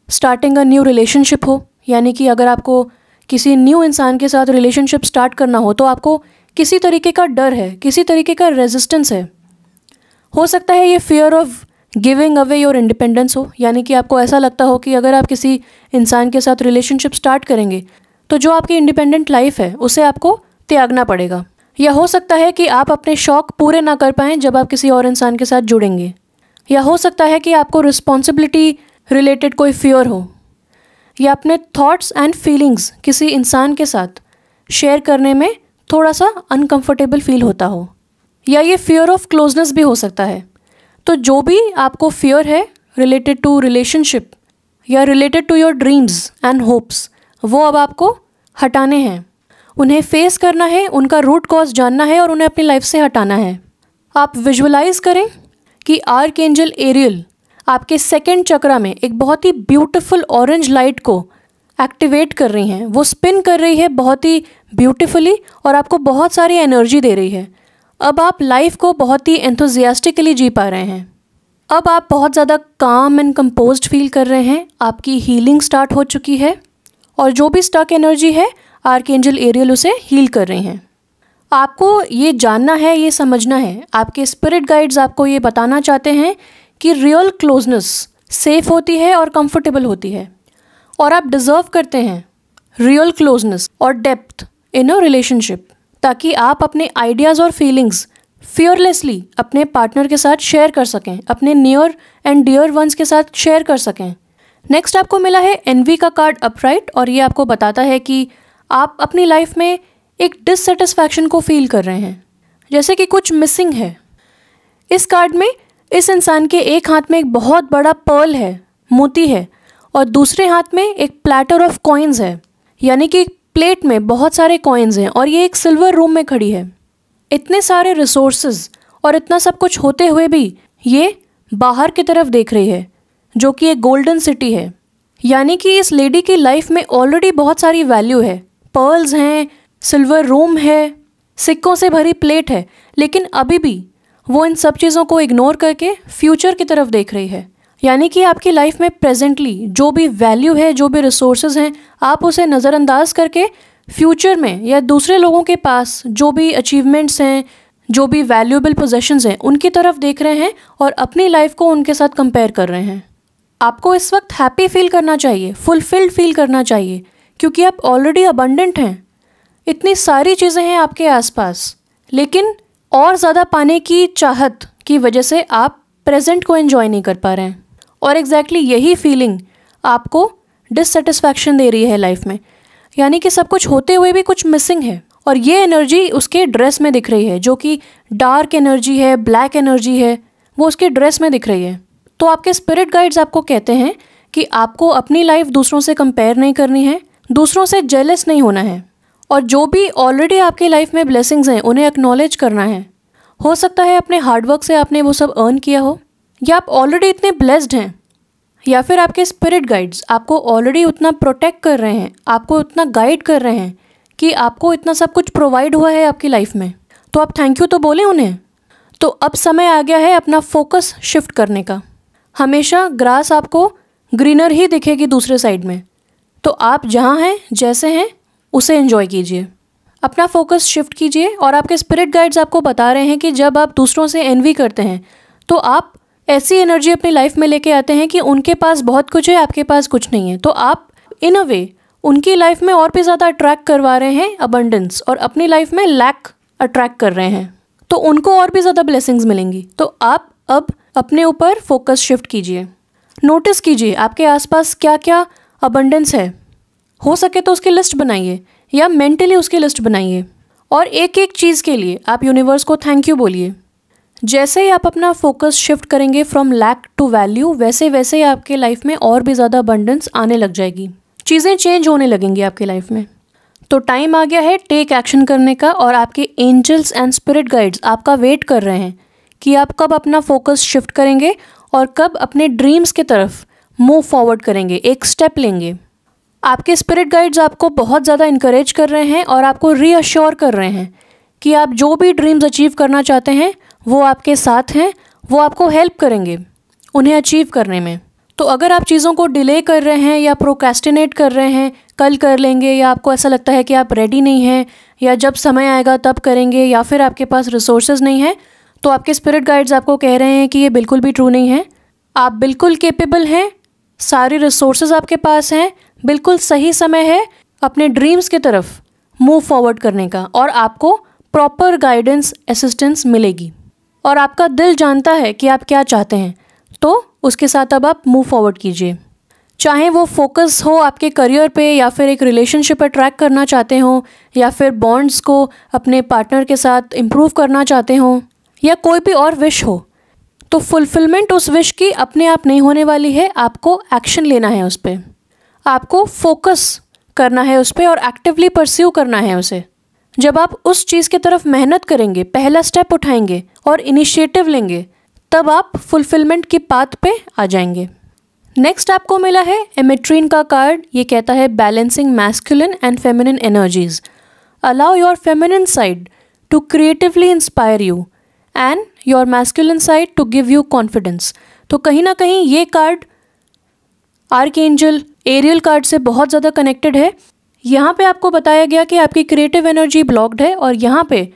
starting a new relationship हो, यानी कि अगर आपको किसी न्यू इंसान के साथ रिलेशनशिप स्टार्ट करना हो तो आपको किसी तरीके का डर है, किसी तरीके का रेजिस्टेंस है। हो सकता है ये fear of giving away your independence हो, यानी कि आपको ऐसा लगता हो कि अगर आप किसी इंसान के साथ रिलेशनशिप स्टार्ट करेंगे तो जो आपकी इंडिपेंडेंट लाइफ है उसे आपको त्यागना पड़ेगा। या हो सकता है कि आप अपने शौक़ पूरे ना कर पाएँ जब आप किसी और इंसान के साथ जुड़ेंगे। या हो सकता है कि आपको रिस्पॉन्सिबिलिटी रिलेटेड कोई फियर हो, या अपने थॉट्स एंड फीलिंग्स किसी इंसान के साथ शेयर करने में थोड़ा सा अनकंफर्टेबल फील होता हो। या ये फियर ऑफ क्लोजनेस भी हो सकता है, तो जो भी आपको फियर है रिलेटेड टू रिलेशनशिप या related to your dreams and hopes, वो अब आपको हटाने हैं, उन्हें फेस करना है, उनका रूट कॉज जानना है और उन्हें अपनी लाइफ से हटाना है। आप विजुअलाइज करें कि आर्कएंजल एरियल आपके सेकंड चक्रा में एक बहुत ही ब्यूटीफुल ऑरेंज लाइट को एक्टिवेट कर रही हैं। वो स्पिन कर रही है बहुत ही ब्यूटीफुली और आपको बहुत सारी एनर्जी दे रही है। अब आप लाइफ को बहुत ही एंथुजियास्टिकली जी पा रहे हैं। अब आप बहुत ज़्यादा काम एंड कंपोज्ड फील कर रहे हैं। आपकी हीलिंग स्टार्ट हो चुकी है और जो भी स्टक एनर्जी है आर्कएंजल एरियल उसे हील कर रहे हैं। आपको ये जानना है, ये समझना है, आपके स्पिरिट गाइड्स आपको ये बताना चाहते हैं कि रियल क्लोजनेस सेफ होती है और कंफर्टेबल होती है और आप डिज़र्व करते हैं रियल क्लोजनेस और डेप्थ इन अ रिलेशनशिप, ताकि आप अपने आइडियाज़ और फीलिंग्स फियरलेसली अपने पार्टनर के साथ शेयर कर सकें, अपने नियर एंड डियर वंस के साथ शेयर कर सकें। नेक्स्ट आपको मिला है एनवी का कार्ड अपराइट और ये आपको बताता है कि आप अपनी लाइफ में एक डिससेटिस्फैक्शन को फील कर रहे हैं, जैसे कि कुछ मिसिंग है। इस कार्ड में इस इंसान के एक हाथ में एक बहुत बड़ा पर्ल है, मोती है, और दूसरे हाथ में एक प्लेटर ऑफ कॉइन्स है, यानी कि एक प्लेट में बहुत सारे कॉइन्स हैं और ये एक सिल्वर रूम में खड़ी है। इतने सारे रिसोर्सेज और इतना सब कुछ होते हुए भी ये बाहर की तरफ देख रही है, जो कि एक गोल्डन सिटी है। यानी कि इस लेडी की लाइफ में ऑलरेडी बहुत सारी वैल्यू है, पर्ल्स हैं, सिल्वर रूम है, सिक्कों से भरी प्लेट है, लेकिन अभी भी वो इन सब चीज़ों को इग्नोर करके फ्यूचर की तरफ देख रही है। यानी कि आपकी लाइफ में प्रेजेंटली जो भी वैल्यू है, जो भी रिसोर्सेज हैं, आप उसे नज़रअंदाज करके फ्यूचर में या दूसरे लोगों के पास जो भी अचीवमेंट्स हैं, जो भी वैल्यूएबल पोजेशंस हैं, उनकी तरफ देख रहे हैं और अपनी लाइफ को उनके साथ कंपेयर कर रहे हैं। आपको इस वक्त हैप्पी फील करना चाहिए, फुलफिल्ड फील करना चाहिए, क्योंकि आप ऑलरेडी अबंडेंट हैं। इतनी सारी चीज़ें हैं आपके आसपास, लेकिन और ज़्यादा पाने की चाहत की वजह से आप प्रेजेंट को एंजॉय नहीं कर पा रहे हैं और एग्जैक्टली यही फीलिंग आपको डिससेटिस्फैक्शन दे रही है लाइफ में। यानी कि सब कुछ होते हुए भी कुछ मिसिंग है और ये एनर्जी उसके ड्रेस में दिख रही है, जो कि डार्क एनर्जी है, ब्लैक एनर्जी है, वो उसके ड्रेस में दिख रही है। तो आपके स्पिरिट गाइड्स आपको कहते हैं कि आपको अपनी लाइफ दूसरों से कंपेयर नहीं करनी है, दूसरों से जेलस नहीं होना है और जो भी ऑलरेडी आपकी लाइफ में ब्लेसिंग्स हैं उन्हें एक्नॉलेज करना है। हो सकता है अपने हार्डवर्क से आपने वो सब अर्न किया हो, या आप ऑलरेडी इतने ब्लेस्ड हैं, या फिर आपके स्पिरिट गाइड्स आपको ऑलरेडी उतना प्रोटेक्ट कर रहे हैं, आपको उतना गाइड कर रहे हैं कि आपको इतना सब कुछ प्रोवाइड हुआ है आपकी लाइफ में, तो आप थैंक यू तो बोलें उन्हें। तो अब समय आ गया है अपना फोकस शिफ्ट करने का। हमेशा ग्रास आपको ग्रीनर ही दिखेगी दूसरे साइड में, तो आप जहाँ हैं, जैसे हैं, उसे एंजॉय कीजिए, अपना फोकस शिफ्ट कीजिए। और आपके स्पिरिट गाइड्स आपको बता रहे हैं कि जब आप दूसरों से एनवी करते हैं तो आप ऐसी एनर्जी अपनी लाइफ में लेके आते हैं कि उनके पास बहुत कुछ है, आपके पास कुछ नहीं है, तो आप इन अ वे उनकी लाइफ में और भी ज़्यादा अट्रैक्ट करवा रहे हैं अबंडेंस, और अपनी लाइफ में लैक अट्रैक्ट कर रहे हैं, तो उनको और भी ज़्यादा ब्लेसिंग्स मिलेंगी। तो आप अब अपने ऊपर फोकस शिफ्ट कीजिए, नोटिस कीजिए आपके आसपास क्या क्या अबंडेंस है। हो सके तो उसकी लिस्ट बनाइए या मेंटली उसकी लिस्ट बनाइए और एक एक चीज़ के लिए आप यूनिवर्स को थैंक यू बोलिए। जैसे ही आप अपना फोकस शिफ्ट करेंगे फ्रॉम लैक टू वैल्यू, वैसे वैसे आपके लाइफ में और भी ज़्यादा अबंडेंस आने लग जाएगी, चीज़ें चेंज होने लगेंगी आपकी लाइफ में। तो टाइम आ गया है टेक एक्शन करने का और आपके एंजल्स एंड स्पिरिट गाइड्स आपका वेट कर रहे हैं कि आप कब अपना फोकस शिफ्ट करेंगे और कब अपने ड्रीम्स की तरफ मूव फॉरवर्ड करेंगे, एक स्टेप लेंगे। आपके स्पिरिट गाइड्स आपको बहुत ज़्यादा इनकरेज कर रहे हैं और आपको रीअश्योर कर रहे हैं कि आप जो भी ड्रीम्स अचीव करना चाहते हैं वो आपके साथ हैं, वो आपको हेल्प करेंगे उन्हें अचीव करने में। तो अगर आप चीज़ों को डिले कर रहे हैं या प्रोक्रेस्टिनेट कर रहे हैं, कल कर लेंगे, या आपको ऐसा लगता है कि आप रेडी नहीं हैं या जब समय आएगा तब करेंगे, या फिर आपके पास रिसोर्सेज नहीं है, तो आपके स्पिरिट गाइड्स आपको कह रहे हैं कि ये बिल्कुल भी ट्रू नहीं है। आप बिल्कुल कैपेबल हैं, सारे रिसोर्सेज आपके पास हैं, बिल्कुल सही समय है अपने ड्रीम्स की तरफ मूव फॉरवर्ड करने का और आपको प्रॉपर गाइडेंस असिस्टेंस मिलेगी और आपका दिल जानता है कि आप क्या चाहते हैं, तो उसके साथ अब आप मूव फॉरवर्ड कीजिए। चाहे वो फोकस हो आपके करियर पे, या फिर एक रिलेशनशिप अट्रैक्ट करना चाहते हो, या फिर बॉन्ड्स को अपने पार्टनर के साथ इम्प्रूव करना चाहते हो, या कोई भी और विश हो, तो फुलफिलमेंट उस विश की अपने आप नहीं होने वाली है, आपको एक्शन लेना है उस पर, आपको फोकस करना है उस पर और एक्टिवली परस्यू करना है उसे। जब आप उस चीज़ की तरफ मेहनत करेंगे, पहला स्टेप उठाएंगे और इनिशिएटिव लेंगे, तब आप फुलफिलमेंट की पाथ पे आ जाएंगे। नेक्स्ट आपको मिला है एमेट्रीन का कार्ड। ये कहता है balancing masculine and feminine energies, allow your feminine side to creatively inspire you and your masculine side to give you confidence. तो कहीं ना कहीं ये कार्ड आर्कएंजल एरियल कार्ड से बहुत ज़्यादा कनेक्टेड है। यहाँ पे आपको बताया गया कि आपकी क्रिएटिव एनर्जी ब्लॉक्ड है और यहाँ पे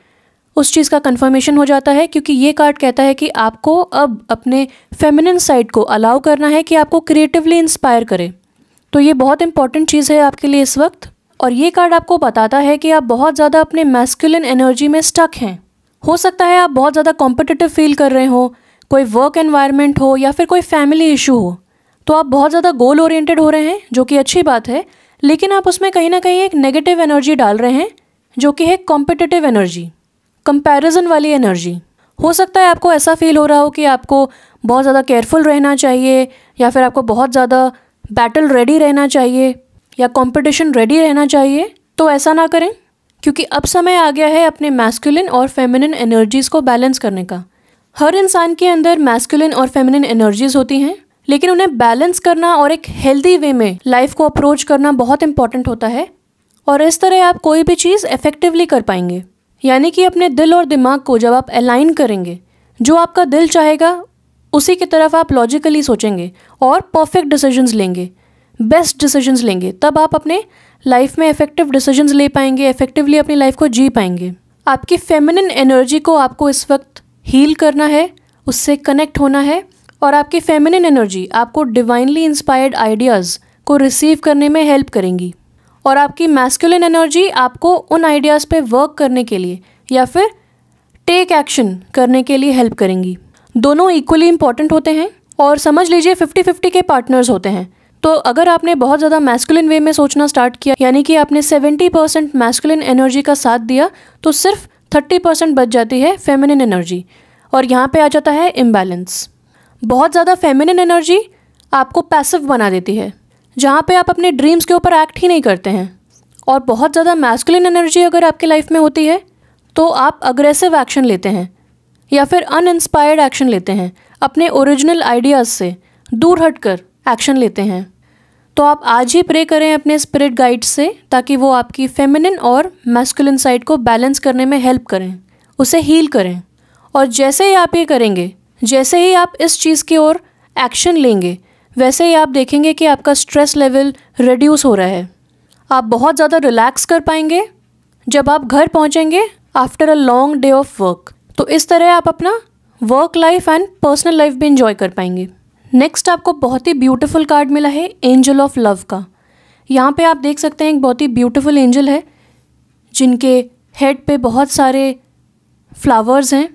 उस चीज़ का कंफर्मेशन हो जाता है, क्योंकि ये कार्ड कहता है कि आपको अब अपने फेमिनिन साइड को अलाउ करना है कि आपको क्रिएटिवली इंस्पायर करे। तो ये बहुत इंपॉर्टेंट चीज़ है आपके लिए इस वक्त। और ये कार्ड आपको बताता है कि आप बहुत ज़्यादा अपने मैस्कुलिन एनर्जी में स्टक हैं। हो सकता है आप बहुत ज़्यादा कॉम्पिटिटिव फील कर रहे हो, कोई वर्क एनवायरनमेंट हो या फिर कोई फैमिली इशू हो, तो आप बहुत ज़्यादा गोल ओरिएंटेड हो रहे हैं, जो कि अच्छी बात है, लेकिन आप उसमें कहीं ना कहीं एक नेगेटिव एनर्जी डाल रहे हैं, जो कि है कॉम्पिटिटिव एनर्जी, कंपैरिजन वाली एनर्जी। हो सकता है आपको ऐसा फील हो रहा हो कि आपको बहुत ज़्यादा केयरफुल रहना चाहिए या फिर आपको बहुत ज़्यादा बैटल रेडी रहना चाहिए या कंपटीशन रेडी रहना चाहिए। तो ऐसा ना करें, क्योंकि अब समय आ गया है अपने मैस्कुलिन और फेमिनिन एनर्जीज़ को बैलेंस करने का। हर इंसान के अंदर मैस्कुलिन और फेमिनिन एनर्जीज़ होती हैं, लेकिन उन्हें बैलेंस करना और एक हेल्दी वे में लाइफ को अप्रोच करना बहुत इंपॉर्टेंट होता है। और इस तरह आप कोई भी चीज़ इफेक्टिवली कर पाएंगे। यानी कि अपने दिल और दिमाग को जब आप अलाइन करेंगे, जो आपका दिल चाहेगा उसी की तरफ आप लॉजिकली सोचेंगे और परफेक्ट डिसीजंस लेंगे, बेस्ट डिसीजंस लेंगे, तब आप अपने लाइफ में इफेक्टिव डिसीजंस ले पाएंगे, इफेक्टिवली अपनी लाइफ को जी पाएंगे। आपकी फेमिनिन एनर्जी को आपको इस वक्त हील करना है, उससे कनेक्ट होना है, और आपकी फेमिनिन एनर्जी आपको डिवाइनली इंस्पायर्ड आइडियाज़ को रिसीव करने में हेल्प करेंगी, और आपकी मैस्कुलिन एनर्जी आपको उन आइडियाज़ पे वर्क करने के लिए या फिर टेक एक्शन करने के लिए हेल्प करेंगी। दोनों इक्वली इंपॉर्टेंट होते हैं और समझ लीजिए 50-50 के पार्टनर्स होते हैं। तो अगर आपने बहुत ज़्यादा मैस्कुलिन वे में सोचना स्टार्ट किया, यानी कि आपने 70% मैस्कुलिन एनर्जी का साथ दिया, तो सिर्फ 30% बच जाती है फेमिनिन एनर्जी, और यहाँ पे आ जाता है इम्बैलेंस। बहुत ज़्यादा फेमिनिन एनर्जी आपको पैसिव बना देती है, जहाँ पे आप अपने ड्रीम्स के ऊपर एक्ट ही नहीं करते हैं, और बहुत ज़्यादा मैस्कुलिन एनर्जी अगर आपकी लाइफ में होती है तो आप अग्रेसिव एक्शन लेते हैं या फिर अनइंस्पायर्ड एक्शन लेते हैं, अपने ओरिजिनल आइडियाज़ से दूर हटकर एक्शन लेते हैं। तो आप आज ही प्रे करें अपने स्पिरिट गाइड से, ताकि वो आपकी फेमिनिन और मैस्कुलिन साइड को बैलेंस करने में हेल्प करें, उसे हील करें। और जैसे ही आप ये करेंगे, जैसे ही आप इस चीज़ की ओर एक्शन लेंगे, वैसे ही आप देखेंगे कि आपका स्ट्रेस लेवल रिड्यूस हो रहा है। आप बहुत ज़्यादा रिलैक्स कर पाएंगे जब आप घर पहुंचेंगे after a long day of work. तो इस तरह आप अपना work life and personal life भी इंजॉय कर पाएंगे। नेक्स्ट आपको बहुत ही ब्यूटीफुल कार्ड मिला है एंजल ऑफ लव का। यहाँ पे आप देख सकते हैं एक बहुत ही ब्यूटीफुल एंजल है, जिनके हेड पे बहुत सारे फ्लावर्स हैं,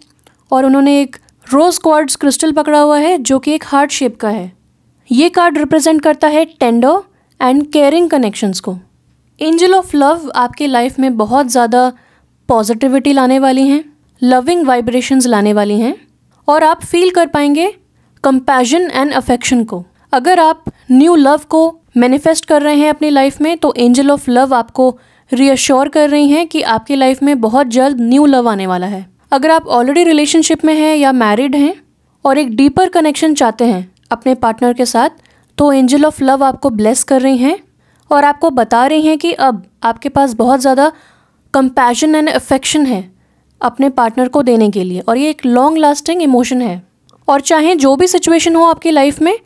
और उन्होंने एक रोज़ क्वार्ट्ज क्रिस्टल पकड़ा हुआ है, जो कि एक हार्ट शेप का है। ये कार्ड रिप्रेजेंट करता है टेंडर एंड केयरिंग कनेक्शंस को। एंजल ऑफ लव आपके लाइफ में बहुत ज़्यादा पॉजिटिविटी लाने वाली हैं, लविंग वाइब्रेशंस लाने वाली हैं, और आप फील कर पाएंगे कंपैशन एंड अफेक्शन को। अगर आप न्यू लव को मैनिफेस्ट कर रहे हैं अपनी लाइफ में, तो एंजल ऑफ लव आपको रीअश्योर कर रही हैं कि आपकी लाइफ में बहुत जल्द न्यू लव आने वाला है। अगर आप ऑलरेडी रिलेशनशिप में हैं या मैरिड हैं और एक डीपर कनेक्शन चाहते हैं अपने पार्टनर के साथ, तो एंजल ऑफ लव आपको ब्लेस कर रही हैं और आपको बता रही हैं कि अब आपके पास बहुत ज़्यादा कंपैशन एंड अफेक्शन है अपने पार्टनर को देने के लिए, और ये एक लॉन्ग लास्टिंग इमोशन है। और चाहे जो भी सिचुएशन हो आपकी लाइफ में,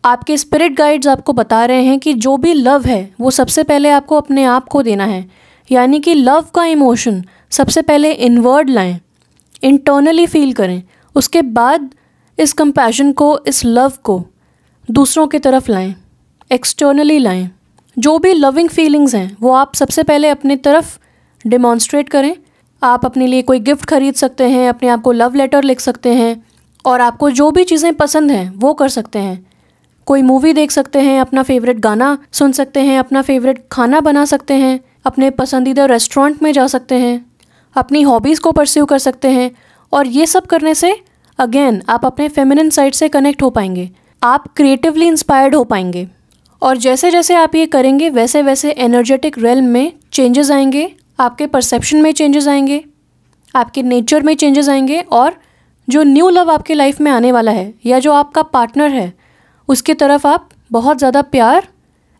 आपके स्पिरिट गाइड्स आपको बता रहे हैं कि जो भी लव है वो सबसे पहले आपको अपने आप को देना है। यानी कि लव का इमोशन सबसे पहले इनवर्ड लाएं, इंटरनली फील करें, उसके बाद इस कंपैशन को, इस लव को दूसरों की तरफ लाएं, एक्सटर्नली लाएं। जो भी लविंग फीलिंग्स हैं वो आप सबसे पहले अपनी तरफ डिमॉन्स्ट्रेट करें। आप अपने लिए कोई गिफ्ट खरीद सकते हैं, अपने आप को लव लेटर लिख सकते हैं, और आपको जो भी चीज़ें पसंद हैं वो कर सकते हैं। कोई मूवी देख सकते हैं, अपना फेवरेट गाना सुन सकते हैं, अपना फेवरेट खाना बना सकते हैं, अपने पसंदीदा रेस्टोरेंट में जा सकते हैं, अपनी हॉबीज़ को परस्यू कर सकते हैं। और ये सब करने से अगेन आप अपने फेमिनिन साइड से कनेक्ट हो पाएंगे, आप क्रिएटिवली इंस्पायर्ड हो पाएंगे। और जैसे जैसे आप ये करेंगे वैसे वैसे एनर्जेटिक रेल्म में चेंजेस आएंगे, आपके परसेप्शन में चेंजेस आएंगे, आपके नेचर में चेंजेस आएंगे, और जो न्यू लव आपके लाइफ में आने वाला है या जो आपका पार्टनर है उसकी तरफ आप बहुत ज़्यादा प्यार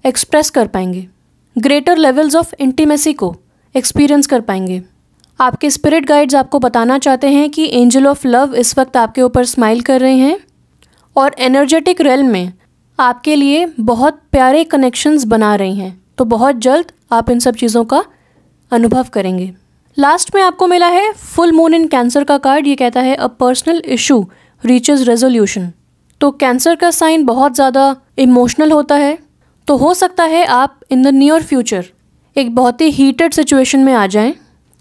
एक्सप्रेस कर पाएंगे, ग्रेटर लेवल्स ऑफ इंटीमेसी को एक्सपीरियंस कर पाएंगे। आपके स्पिरिट गाइड्स आपको बताना चाहते हैं कि एंजल ऑफ लव इस वक्त आपके ऊपर स्माइल कर रहे हैं और एनर्जेटिक रेल्म में आपके लिए बहुत प्यारे कनेक्शंस बना रही हैं। तो बहुत जल्द आप इन सब चीज़ों का अनुभव करेंगे। लास्ट में आपको मिला है फुल मून इन कैंसर का कार्ड। ये कहता है a personal issue reaches resolution. तो कैंसर का साइन बहुत ज़्यादा इमोशनल होता है, तो हो सकता है आप इन द नियर फ्यूचर एक बहुत ही हीटेड सिचुएशन में आ जाएं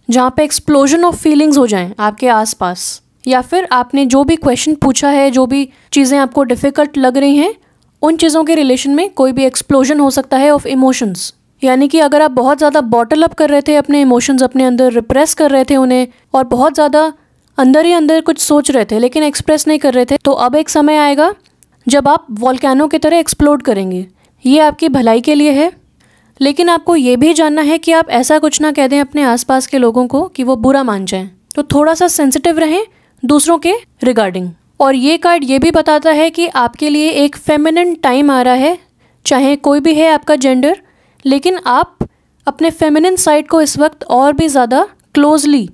जहाँ पे एक्सप्लोजन ऑफ फीलिंग्स हो जाएं आपके आसपास, या फिर आपने जो भी क्वेश्चन पूछा है, जो भी चीज़ें आपको डिफ़िकल्ट लग रही हैं, उन चीज़ों के रिलेशन में कोई भी एक्सप्लोजन हो सकता है ऑफ इमोशंस। यानी कि अगर आप बहुत ज़्यादा बॉटल अप कर रहे थे अपने इमोशंस, अपने अंदर रिप्रेस कर रहे थे उन्हें, और बहुत ज़्यादा अंदर ही अंदर कुछ सोच रहे थे लेकिन एक्सप्रेस नहीं कर रहे थे, तो अब एक समय आएगा जब आप वॉल्केनो की तरह एक्सप्लोड करेंगे। ये आपकी भलाई के लिए है, लेकिन आपको ये भी जानना है कि आप ऐसा कुछ ना कह दें अपने आसपास के लोगों को कि वो बुरा मान जाएं। तो थोड़ा सा सेंसिटिव रहें दूसरों के रिगार्डिंग। और ये कार्ड ये भी बताता है कि आपके लिए एक फेमिनिन टाइम आ रहा है, चाहे कोई भी है आपका जेंडर, लेकिन आप अपने फेमिनिन साइड को इस वक्त और भी ज़्यादा क्लोजली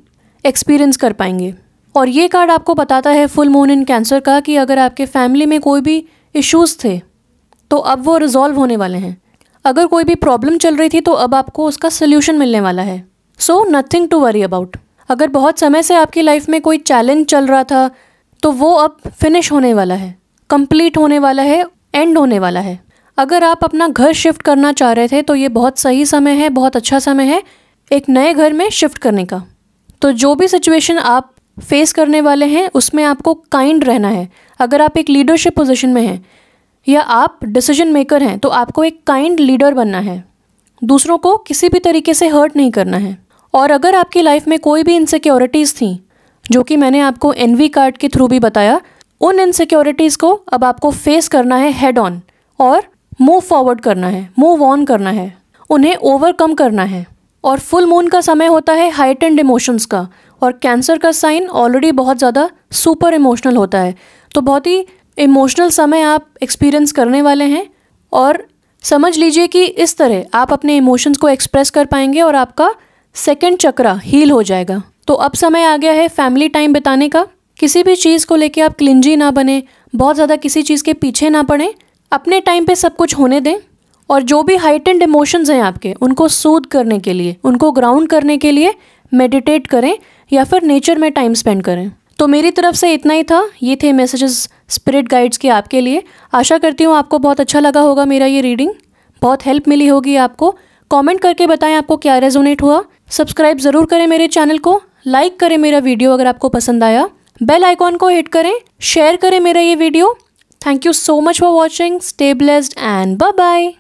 एक्सपीरियंस कर पाएंगे। और ये कार्ड आपको बताता है फुल मून इन कैंसर का कि अगर आपके फैमिली में कोई भी इश्यूज़ थे तो अब वो रिजॉल्व होने वाले हैं। अगर कोई भी प्रॉब्लम चल रही थी तो अब आपको उसका सोल्यूशन मिलने वाला है। So nothing to worry about. अगर बहुत समय से आपकी लाइफ में कोई चैलेंज चल रहा था तो वो अब फिनिश होने वाला है, कंप्लीट होने वाला है, एंड होने वाला है। अगर आप अपना घर शिफ्ट करना चाह रहे थे तो ये बहुत सही समय है, बहुत अच्छा समय है एक नए घर में शिफ्ट करने का। तो जो भी सिचुएशन आप फेस करने वाले हैं उसमें आपको काइंड रहना है। अगर आप एक लीडरशिप पोजीशन में हैं या आप डिसीजन मेकर हैं तो आपको एक काइंड लीडर बनना है, दूसरों को किसी भी तरीके से हर्ट नहीं करना है। और अगर आपकी लाइफ में कोई भी इनसिक्योरिटीज़ थी, जो कि मैंने आपको एनवी कार्ड के थ्रू भी बताया, उन इनसिक्योरिटीज़ को अब आपको फेस करना है हेड ऑन और मूव फॉरवर्ड करना है, मूव ऑन करना है, उन्हें ओवरकम करना है। और फुल मून का समय होता है हाइटेंड इमोशंस का, और कैंसर का साइन ऑलरेडी बहुत ज़्यादा सुपर इमोशनल होता है। तो बहुत ही इमोशनल समय आप एक्सपीरियंस करने वाले हैं, और समझ लीजिए कि इस तरह आप अपने इमोशंस को एक्सप्रेस कर पाएंगे और आपका सेकंड चक्रा हील हो जाएगा। तो अब समय आ गया है फैमिली टाइम बिताने का। किसी भी चीज़ को लेके आप क्लिंजी ना बने, बहुत ज़्यादा किसी चीज़ के पीछे ना पड़ें, अपने टाइम पे सब कुछ होने दें। और जो भी हाइटेंड इमोशंस हैं आपके, उनको सूद करने के लिए, उनको ग्राउंड करने के लिए मेडिटेट करें या फिर नेचर में टाइम स्पेंड करें। तो मेरी तरफ से इतना ही था। ये थे मैसेजेस स्पिरिट गाइड्स के आपके लिए। आशा करती हूँ आपको बहुत अच्छा लगा होगा मेरा ये रीडिंग, बहुत हेल्प मिली होगी आपको। कमेंट करके बताएं आपको क्या रेजोनेट हुआ। सब्सक्राइब ज़रूर करें मेरे चैनल को, लाइक करें मेरा वीडियो अगर आपको पसंद आया, बेल आइकॉन को हिट करें, शेयर करें मेरा ये video. Thank you so much for watching. Stay blessed and bye bye.